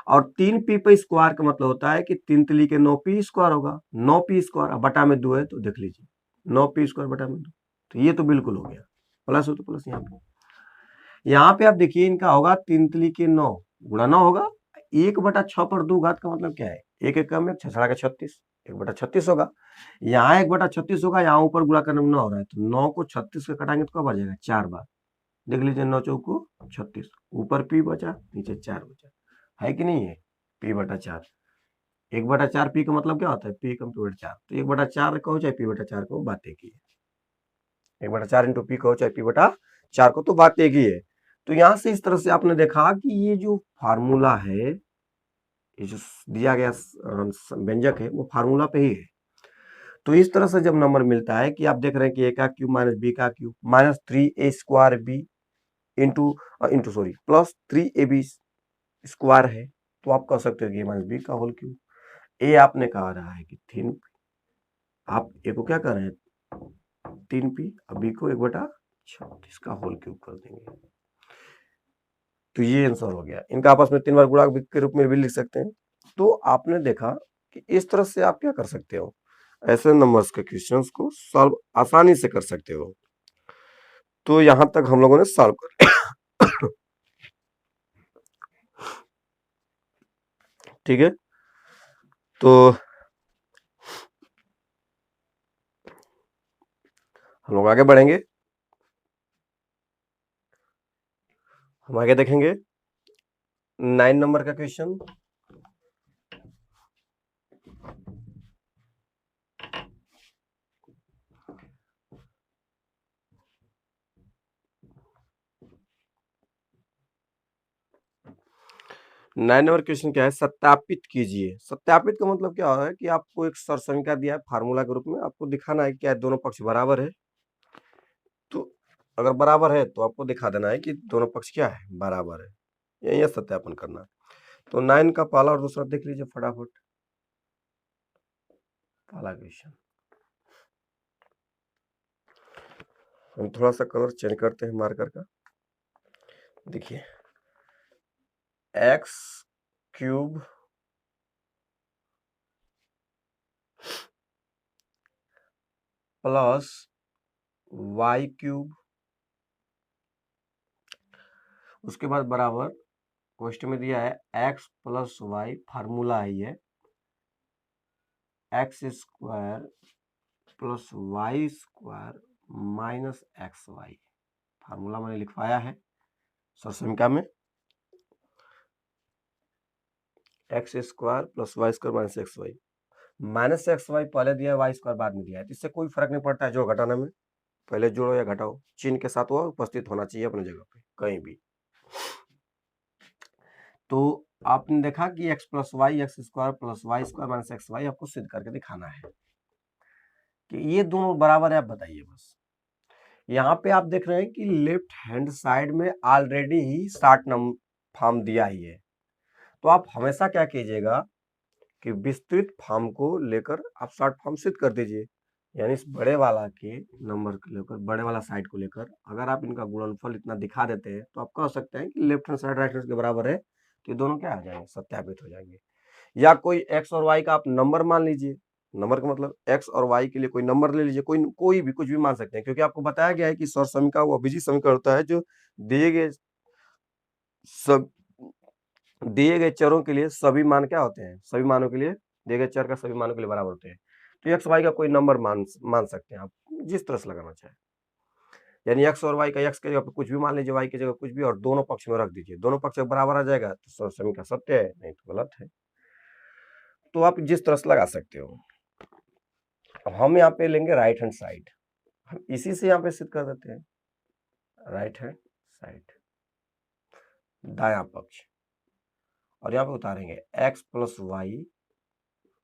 और 3 पी पे स्क्वायर का मतलब होता है कि 3 तिली के 9 पी स्क्वायर होगा, 9 पी स्क्वायर बटा में 2 है तो देख लीजिए 9 पी स्क्वायर बटा में 2, तो ये तो बिल्कुल हो गया, प्लस हो तो प्लस यहाँ पे आप देखिए इनका होगा 3 तिली के 9 गुणा 9 होगा, 1/6 पर 2 घात का मतलब क्या है, एक एक कम है, 6 का 36, 1/36 होगा। यहाँ 1/36 होगा, यहाँ ऊपर गुणा करने में 9 हो रहा है, तो 9 को 36 से कटाएंगे तो कब आ जाएगा, 4 बार। देख लीजिए 9 चौको 36, ऊपर पी बचा नीचे 4 बचा, है कि नहीं है, p/4, 1/4 पी का मतलब क्या होता है, पी कंप्लीट 4, तो 1/4 कहो चाहे p/4 कहो बात एक ही है, 1/4 इंटू पी कहो चाहे p/4 को तो बात एक ही है। तो यहां से इस तरह से आपने देखा कि ये जो फार्मूला है, ये जो दिया गया व्यंजक है वो फार्मूला पे ही है। तो इस तरह से जब नंबर मिलता है कि आप देख रहे हैं कि ए का क्यूब माइनस बी का cube minus 3a² B into into sorry plus 3ab square है, तो आप कह सकते हो कि माइनस बी का होल क्यूब। ए आपने कहा रहा है कि 3, आप ए को क्या कर रहे हैं 3p, अब बी को 1/36 का होल क्यूब कर देंगे, तो ये आंसर हो गया। इनका आपस में 3 बार गुणा के रूप में भी लिख सकते हैं। तो आपने देखा कि इस तरह से आप क्या कर सकते हो, ऐसे नंबर्स के क्वेश्चंस को सॉल्व आसानी से कर सकते हो। तो यहां तक हम लोगों ने सॉल्व कर ठीक है, तो हम लोग आगे बढ़ेंगे, हम आगे देखेंगे 9 नंबर का क्वेश्चन। नाइन नंबर क्वेश्चन क्या है, सत्यापित कीजिए। सत्यापित का मतलब क्या है कि आपको एक सरसंख्या दिया है फार्मूला के रूप में, आपको दिखाना है क्या दोनों पक्ष बराबर है। तो अगर बराबर है तो आपको दिखा देना है कि दोनों पक्ष क्या है, बराबर है, यही सत्यापन करना है। तो 9 का पहला और दूसरा देख लीजिए फटाफट। पहला क्वेश्चन, हम थोड़ा सा कलर चेंज करते हैं मार्कर का। देखिए X cube plus Y cube, उसके बाद बराबर क्वेश्चन में दिया है एक्स प्लस वाई, फार्मूला है ये X square plus Y square minus X Y, formula मैंने लिखवाया है सरसंख्या में, X square plus Y square minus X Y, minus X Y पहले दिया है, वाई स्क्वायर बाद में दिया है, तो इससे कोई फर्क नहीं पड़ता है जो घटाने में, पहले जोड़ो या घटाओ, चिन्ह के साथ वो उपस्थित होना चाहिए अपनी जगह पे कहीं भी। तो आपने देखा कि X plus Y X square plus Y square minus X Y आपको सिद्ध करके दिखाना है कि ये दोनों बराबर है, आप बताइए बस। यहाँ पे आप देख रहे हैं कि लेफ्ट हैंड साइड में ऑलरेडी ही शार्ट नंबर फॉर्म दिया ही है, तो आप हमेशा क्या कीजिएगा कि विस्तृत फॉर्म को लेकर आप शॉर्ट फॉर्म सिद्ध कर दीजिए, यानी इस बड़े वाला के नंबर को लेकर, बड़े वाला साइड को लेकर अगर आप इनका गुणनफल इतना दिखा देते हैं तो आप कह सकते हैं कि left hand side right hand के बराबर है, तो ये दोनों क्या आ जाएंगे, सत्यापित हो जाएंगे। या कोई एक्स और वाई का आप नंबर मान लीजिए, नंबर का मतलब एक्स और वाई के लिए कोई नंबर ले लीजिए, कोई भी कुछ भी मान सकते हैं, क्योंकि आपको बताया गया है कि सौर समीकरण वो अभिजीत समीकरण होता है जो दिए गए सब दिए गए चरों के लिए सभी मान क्या होते हैं, सभी मानों के लिए दिए गए चर का सभी मानों के लिए बराबर होते हैं। तो एक्स वाई का कोई नंबर मान सकते हैं आप जिस तरह से लगाना चाहे, यानी एक्स और वाई का एक्स की जगह कुछ भी मान लीजिए, वाई की जगह कुछ भी, और दोनों पक्ष में रख दीजिए, दोनों पक्ष बराबर आ जाएगा तो सौर समीकरण सत्य है, नहीं तो गलत है। तो आप जिस तरह से लगा सकते हो। अब हम यहाँ पे लेंगे राइट हैंड साइड, हम इसी से यहाँ पे सिद्ध कर देते हैं, राइट हैंड साइड दायां पक्ष, और यहाँ पे उतारेंगे एक्स प्लस वाई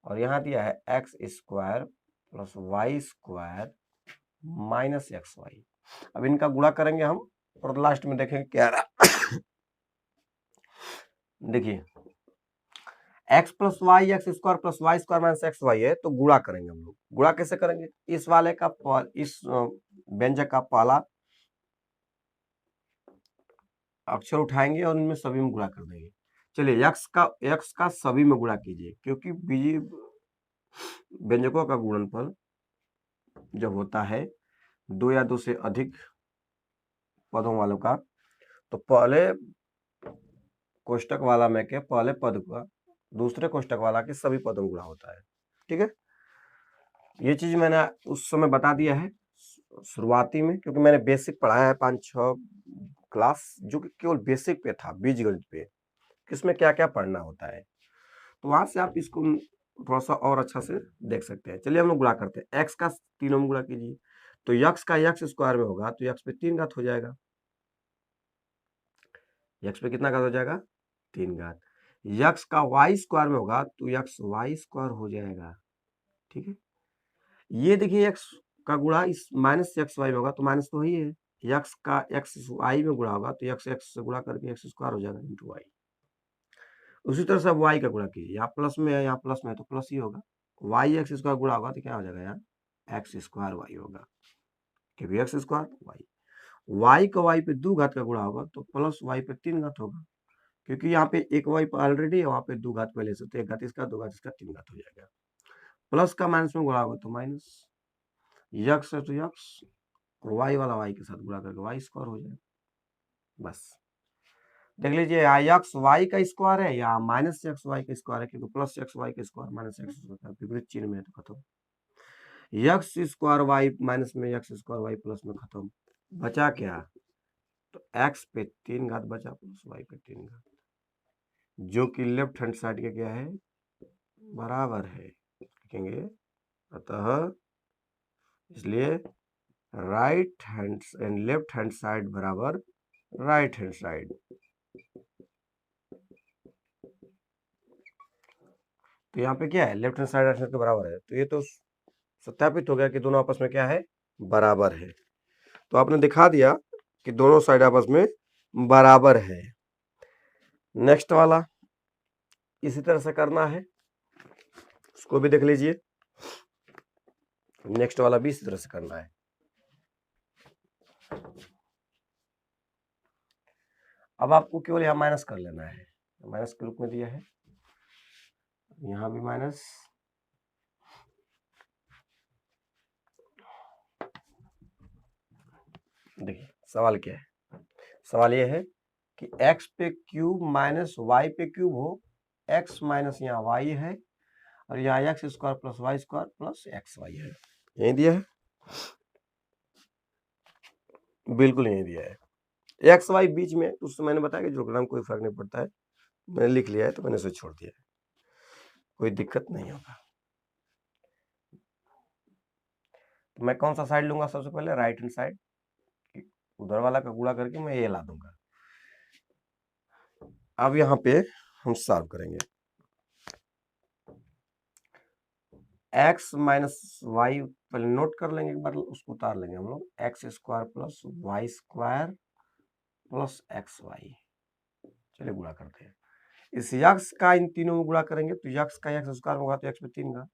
और यहाँ दिया है X square plus Y square minus X Y. अब इनका गुणा करेंगे हम और लास्ट में देखेंगे क्या रहा। देखिए X plus Y X square plus Y square minus X Y है, तो गुणा करेंगे हम लोग। गुणा कैसे करेंगे? इस वाले का इस व्यंजक का पहला अक्षर उठाएंगे और इनमें सभी में गुणा कर देंगे। चलिए एक्स का सभी में गुणा कीजिए, क्योंकि बीजी व्यंजकों का गुणनफल जब होता है दो या दो से अधिक पदों वालों का, तो पहले कोष्टक वाला में के पहले पद का दूसरे कोष्टक वाला के सभी पदों में गुणा होता है। ठीक है, ये चीज मैंने उस समय बता दिया है शुरुआती में, क्योंकि मैंने बेसिक पढ़ाया है 5-6 क्लास, जो कि केवल बेसिक पे था, बीजगणित पे, किसमें क्या क्या पढ़ना होता है। तो वहां से आप इसको थोड़ा सा और अच्छा से देख सकते हैं। चलिए हम लोग गुणा करते हैं। एक्स का तीनों में गुणा कीजिए, तो यक्स का यक्स स्क्वायर में होगा तो यक्स पे 3 घात हो जाएगा। यक्स पे कितना घात हो जाएगा? 3 घात। यक्स का वाई स्क्वायर में होगा तो यक्स वाई स्क्वायर हो जाएगा। ठीक है, ये देखिए एक्स का गुणा इस माइनस एक्स वाई में होगा तो माइनस तो ही है। यक्स का एक्स वाई में गुणा होगा तो यक्स एक्स से गुणा करके एक्स स्क्वायर हो जाएगा इंटू वाई। उसी तरह से अब वाई का गुणा कीजिए, यहाँ प्लस में है यहाँ प्लस में है तो प्लस ही होगा। वाई एक्स स्क्वायर गुणा होगा तो क्या हो जाएगा यार? एक्स स्क्वायर वाई होगा, क्योंकि एक्स स्क्वायर वाई। वाई का वाई पे 2 घात का गुणा होगा तो प्लस वाई पे 3 घात होगा, क्योंकि यहाँ पे एक वाई ऑलरेडी है, वहाँ पे 2 घात पहले से, तो 1 घात इसका 2 घात इसका 3 घात हो जाएगा। प्लस का माइनस में गुणा होगा तो माइनस, यक्स है तो यक्स और वाई वाला वाई के साथ गुणा करके वाई स्क्वायर हो जाएगा। बस देख लीजिए, यहाँ यक्स वाई का स्क्वायर है या माइनस एक्स वाई का स्क्वायर है, क्योंकि प्लस एक्स वाई का स्क्वायर माइनस एक्स विपरीत चिन्ह में है तो खत्म। यक्स स्क्वायर वाई माइनस में यक्स स्क्वायर वाई प्लस में खत्म। बचा क्या? तो एक्स पे 3 घात बचा प्लस वाई पे 3 घात, जो कि लेफ्ट हैंड साइड के क्या है? बराबर है, लिखेंगे। अतः इसलिए right hand and left hand side बराबर राइट हैंड साइड। तो यहाँ पे क्या है? Left hand side right hand के बराबर है, तो ये तो सत्यापित हो गया कि दोनों आपस में क्या है? बराबर है। तो आपने दिखा दिया कि दोनों साइड आपस में बराबर है। नेक्स्ट वाला इसी तरह से करना है, उसको भी देख लीजिए। नेक्स्ट वाला भी इसी तरह से करना है। अब आपको केवल यहाँ माइनस कर लेना है, माइनस के रूप में दिया है, यहाँ भी माइनस। देखिए सवाल क्या है? सवाल ये है कि x पे क्यूब माइनस वाई पे क्यूब हो, x माइनस यहाँ वाई है और यहाँ X square plus Y square plus X Y है। यही दिया है, बिल्कुल यही दिया है। एक्स वाई बीच में, उससे मैंने बताया कि जोड़ना कोई फर्क नहीं पड़ता है, मैंने लिख लिया है तो मैंने उसे छोड़ दिया है, कोई दिक्कत नहीं होगा। तो मैं कौन सा साइड लूंगा? सबसे पहले राइट हैंड साइड, उधर वाला का गुणा करके मैं ये ला दूंगा। अब यहाँ पे हम सॉल्व करेंगे। एक्स माइनस वाई पहले नोट कर लेंगे, एक बार उसको उतार लेंगे हम लोग। X square plus Y square plus X Y. चलिए गुणा करते हैं। इस यक्स का इन तीनों में गुणा करेंगे तो यक्स का एक्स स्क्वायर होगा तो एक्स पे 3 घात,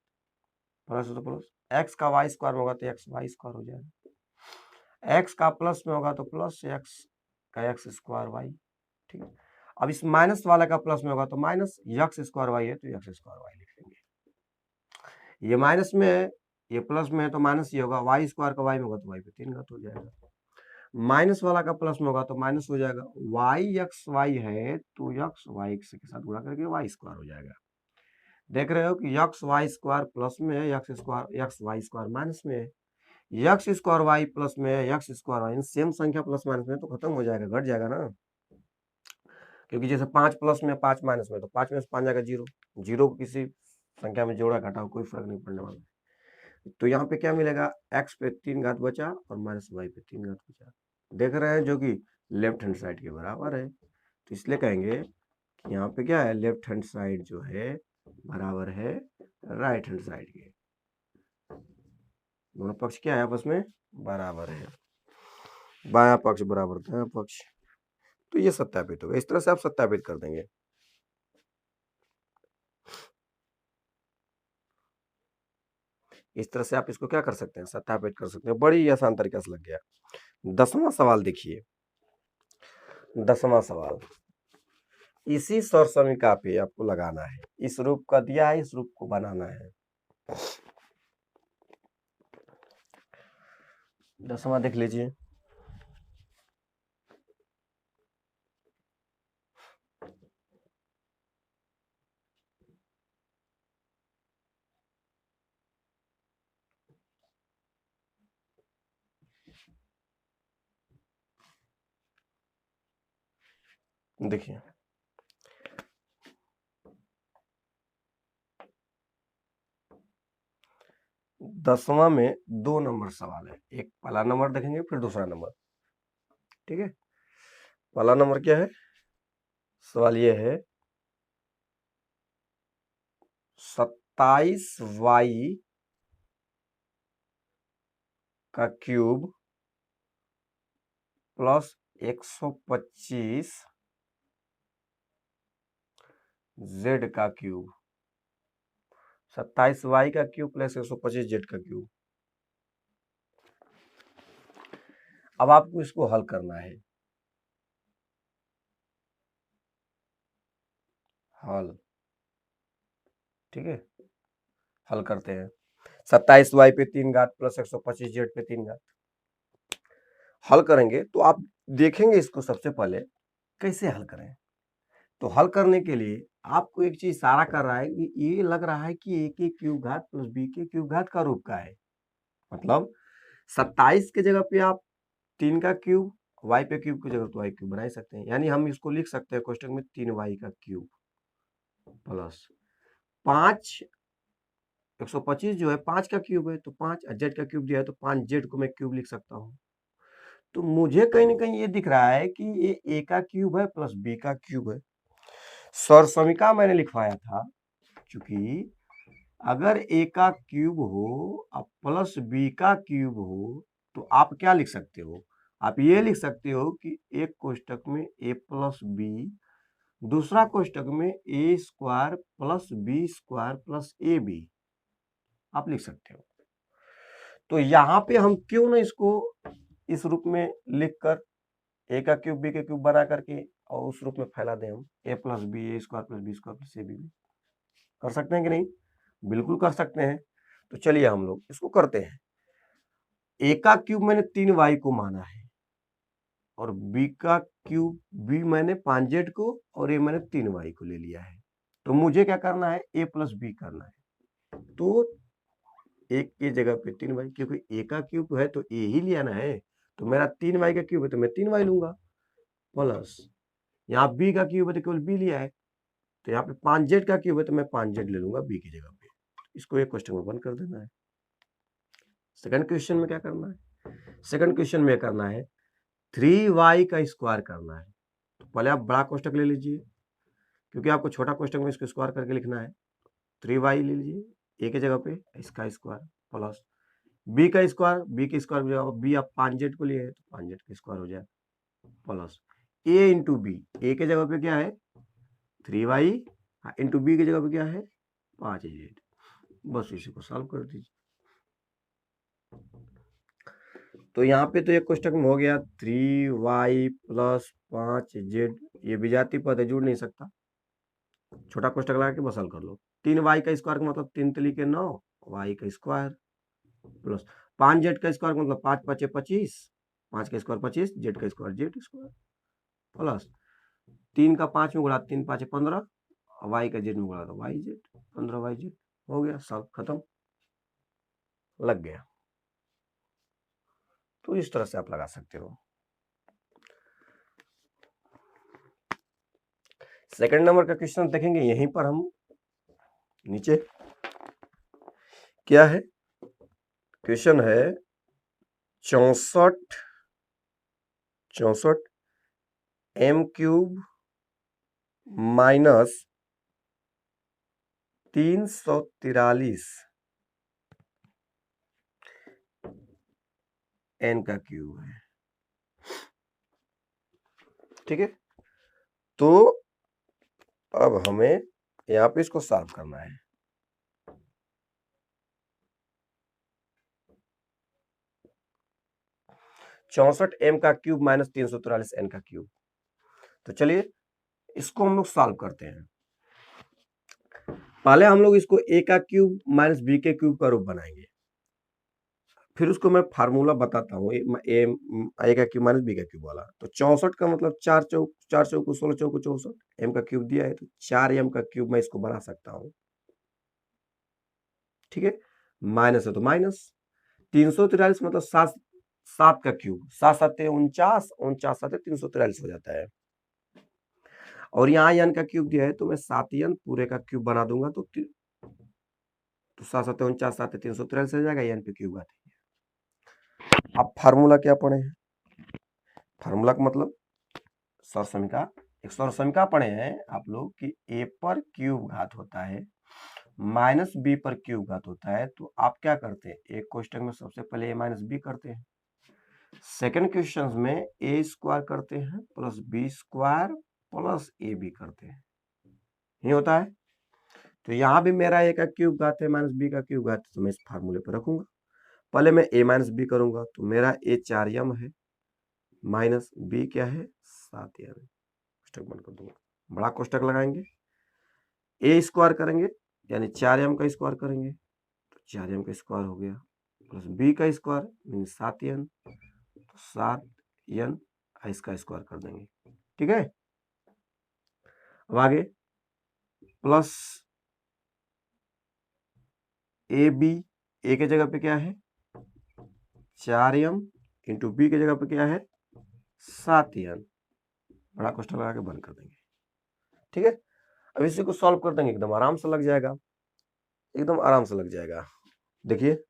प्लस तो प्लस, एक्स का वाई स्क्वायर होगा तो एक्स वाई स्क्वायर हो जाएगा, एक्स का प्लस में होगा तो प्लस एक्स का एक्स स्क्वायर वाई। ठीक है, अब इस माइनस वाला का प्लस में होगा तो माइनस, यक्स स्क्वायर वाई है तो एक्स स्क्वायर वाई लिख लेंगे। ये माइनस में है, ये प्लस में है तो माइनस ये होगा, वाई स्क्वायर का वाई में होगा तो वाई पे 3 घात हो जाएगा। माइनस वाला का प्लस में होगा तो माइनस हो जाएगा, वाई एक्स वाई है तो यक्स वाई के साथ गुणा करके वाई स्क्वायर हो जाएगा। देख रहे हो कि यक्स वाई स्क्वायर प्लस में है, X square X Y square minus में है, यक्स स्क्वायर वाई प्लस में है, यक्स स्क्वायर वाई सेम संख्या प्लस माइनस में तो खत्म हो जाएगा, घट जाएगा ना। क्योंकि जैसे 5 प्लस में 5 माइनस में, तो 5 में से 5 जाएगा 0, 0 को किसी संख्या में जोड़ा घटाओ कोई फर्क नहीं पड़ने वाला। तो यहाँ पे क्या मिलेगा? एक्स पे 3 घात बचा और माइनस वाई पे 3 घात बचा, देख रहे हैं, जो कि लेफ्ट हैंड साइड के बराबर है। तो इसलिए कहेंगे कि यहाँ पे क्या है? लेफ्ट हैंड साइड जो है बराबर है राइट हैंड साइड के। दोनों पक्ष क्या है आपस में बराबर है, बायां पक्ष बराबर दायां पक्ष। तो ये सत्यापित होगा, इस तरह से आप सत्यापित कर देंगे। इस तरह से आप इसको क्या कर सकते हैं, सत्यापित कर सकते हैं, बड़ी आसान तरीके से लग गया। 10वां सवाल देखिए, 10वां सवाल इसी स्वर समीका पे आपको लगाना है, इस रूप का दिया है, इस रूप को बनाना है। 10वां देख लीजिए, देखिए 10वां में 2 नंबर सवाल है, एक पहला नंबर देखेंगे फिर दूसरा नंबर, ठीक है। पहला नंबर क्या है, सवाल ये है 27y का क्यूब प्लस 125 z का क्यूब, 27y का क्यूब प्लस 125 z का क्यूब। अब आपको इसको हल करना है, हल, ठीक है। हल करते हैं, 27y पे 3 घात प्लस 125 z पे 3 घात। हल करेंगे तो आप देखेंगे इसको सबसे पहले कैसे हल करें। तो हल करने के लिए आपको एक चीज इशारा कर रहा है कि ये लग रहा है कि a के क्यूब घात प्लस b के क्यूब घात का रूप का है। मतलब 27 के जगह पे आप 3 का क्यूब, y पे क्यूब की जगह तो y क्यूब बना ही सकते हैं। यानी हम इसको लिख सकते हैं कोष्टक में 3y का क्यूब प्लस 5, 125 जो है 5 का क्यूब है तो 5 z का क्यूब दिया है तो 5z को मैं क्यूब लिख सकता हूँ। तो मुझे कहीं ना कहीं ये दिख रहा है कि ये a का क्यूब है प्लस b का क्यूब है। स्वर समीका मैंने लिखवाया था, क्योंकि अगर a का क्यूब हो और प्लस b का क्यूब हो तो आप क्या लिख सकते हो, आप ये लिख सकते हो कि एक कोष्टक में a प्लस बी, दूसरा कोष्टक में a square plus B square plus A B, आप लिख सकते हो। तो यहाँ पे हम क्यों ना इसको इस रूप में लिखकर a का क्यूब b के क्यूब बना करके और उस रूप में फैला दें हम, a plus B A square plus B square plus A B. कर सकते हैं कि नहीं, बिल्कुल कर सकते हैं। तो चलिए हम लोग इसको करते हैं। a का क्यूब मैंने 3y को माना है और b का क्यूब b मैंने 5z को और a मैंने 3y को ले लिया है। तो मुझे क्या करना है, a प्लस बी करना है। तो एक की जगह पे 3y, क्योंकि a का क्यूब है तो a ही लिया ना है, तो मेरा 3y का क्यूब है तो मैं 3y लूंगा प्लस यहाँ b का क्यूब है तो केवल b लिया है, तो यहाँ पे 5z का क्यूब है तो मैं 5z ले लूंगा b की जगह पे। इसको एक क्वेश्चन में बंद कर देना है। सेकंड क्वेश्चन में क्या करना है, सेकंड क्वेश्चन में करना है 3y का स्क्वायर करना है। तो पहले आप बड़ा कोष्टक ले लीजिए, क्योंकि आपको छोटा कोष्टक में इसको स्क्वायर करके लिखना है। 3y ले लीजिए a की जगह पे, इसका स्क्वायर प्लस b का स्क्वायर, b के स्क्वायर की जगह b आप 5z को लिए तो 5z का स्क्वायर हो जाए plus a into B, a के जगह पे क्या है 3y इंटू बी की जगह पे क्या है 5z। बस इसी को सॉल्व कर दीजिए। तो यहाँ पे तो एक कोष्टक में हो गया 3y प्लस 5z, ये विजातीय पद है जुड़ नहीं सकता, छोटा कोष्टक लगा के बस हल कर लो। 3y का स्क्वायर का मतलब 3 तिली के 9, y का स्क्वायर प्लस 5z का स्क्वायर का मतलब 5 5 25, 5 का स्क्वायर 25, z का स्क्वायर z स्क्वायर प्लस 3 का 5 में गुणा 3 5 15, y का z में गुणा तो yz 15yz। हो गया, सब खत्म, लग गया। तो इस तरह से आप लगा सकते हो। सेकंड नंबर का क्वेश्चन देखेंगे, यहीं पर हम नीचे क्या है, क्वेश्चन है 64 m³ माइनस 343 n का क्यूब है। ठीक है, तो अब हमें यहाँ पे इसको सॉल्व करना है। चौसठ m का क्यूब माइनस 343 n का क्यूब। तो चलिए इसको हम लोग सॉल्व करते हैं। पहले हम लोग इसको a का क्यूब माइनस b के क्यूब का रूप बनाएंगे, फिर उसको मैं फार्मूला बताता हूँ a का क्यूब माइनस b का क्यूब वाला। तो 64 का मतलब 4 चौक 16 चौक 64, m का क्यूब दिया है तो 4m का क्यूब मैं इसको बना सकता हूँ। ठीक है, माइनस है तो माइनस 343 मतलब 7 का क्यूब, 7 7 49, 49 7 343 हो जाता है। और यहाँ n का क्यूब दिया है तो मैं 7n पूरे का क्यूब बना दूंगा तो 7 7 49 7 343 हो जाएगा, n पे क्यूब आते हैं। अब फार्मूला क्या पढ़े हैं? फार्मूला का मतलब सौरसमीका, एक सौरसमीका पढ़े हैं आप लोग कि a पर क्यूब घात होता है माइनस b पर क्यूब घात होता है। तो आप क्या करते हैं, एक क्वेश्चन में सबसे पहले a माइनस b करते हैं, सेकेंड क्वेश्चन में a स्क्वायर करते हैं plus b square plus A B करते हैं, ये होता है। तो यहाँ भी मेरा a का क्यूब घात है माइनस b का क्यूब घात है, तो मैं इस फार्मूले पर रखूंगा। पहले मैं a माइनस b करूंगा तो मेरा a 4m है माइनस b क्या है 7m, कोष्टक बंद कर दूंगा, बड़ा कोष्टक लगाएंगे, a स्क्वायर करेंगे यानी 4m का स्क्वायर करेंगे तो 4m का स्क्वायर हो गया प्लस b का स्क्वायर यानी 7n, तो 7n इसका स्क्वायर कर देंगे। ठीक है, अब आगे प्लस ए बी, ए के जगह पे क्या है 4m इंटू बी के जगह पे क्या है 7n, बड़ा क्वेश्चन लगा के बंद कर देंगे। ठीक है, अब इसी को सॉल्व कर देंगे, एकदम आराम से लग जाएगा, एकदम आराम से लग जाएगा। देखिए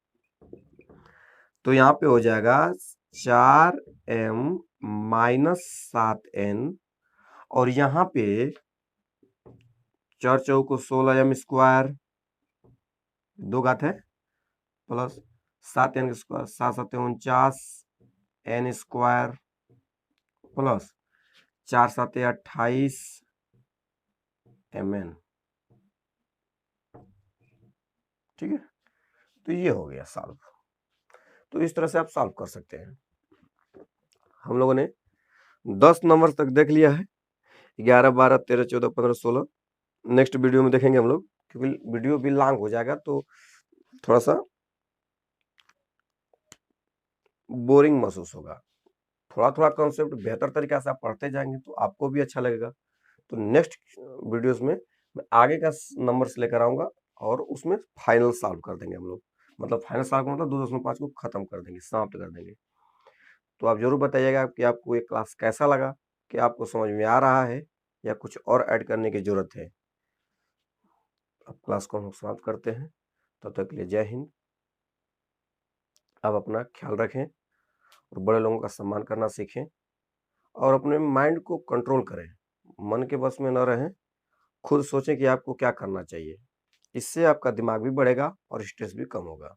तो यहाँ पे हो जाएगा 4m माइनस 7n और यहाँ पे 4 चौको 16m स्क्वायर, दो घात है plus 7n square 7 7 49 n square plus 4 7 28 mn। ठीक है, तो ये हो गया सॉल्व। तो इस तरह से आप सॉल्व कर सकते हैं। हम लोगों ने 10 नंबर तक देख लिया है, 11 12 13 14 15 16। नेक्स्ट वीडियो में देखेंगे हम लोग, क्योंकि वीडियो भी लॉन्ग हो जाएगा तो थोड़ा सा बोरिंग महसूस होगा। थोड़ा थोड़ा कॉन्सेप्ट बेहतर तरीका से आप पढ़ते जाएंगे तो आपको भी अच्छा लगेगा। तो नेक्स्ट वीडियोस में मैं आगे का नंबर्स लेकर आऊंगा और उसमें फाइनल सॉल्व कर देंगे हम लोग, मतलब फाइनल सॉल्व मतलब 2.5 को खत्म कर देंगे, समाप्त कर देंगे। तो आप जरूर बताइएगा कि आपको ये क्लास कैसा लगा, कि आपको समझ में आ रहा है या कुछ और ऐड करने की जरूरत है। अब क्लास को हम समाप्त करते हैं, तब तक के लिए जय हिंद। आप अपना ख्याल रखें और बड़े लोगों का सम्मान करना सीखें और अपने माइंड को कंट्रोल करें, मन के बस में न रहें, खुद सोचें कि आपको क्या करना चाहिए। इससे आपका दिमाग भी बढ़ेगा और स्ट्रेस भी कम होगा।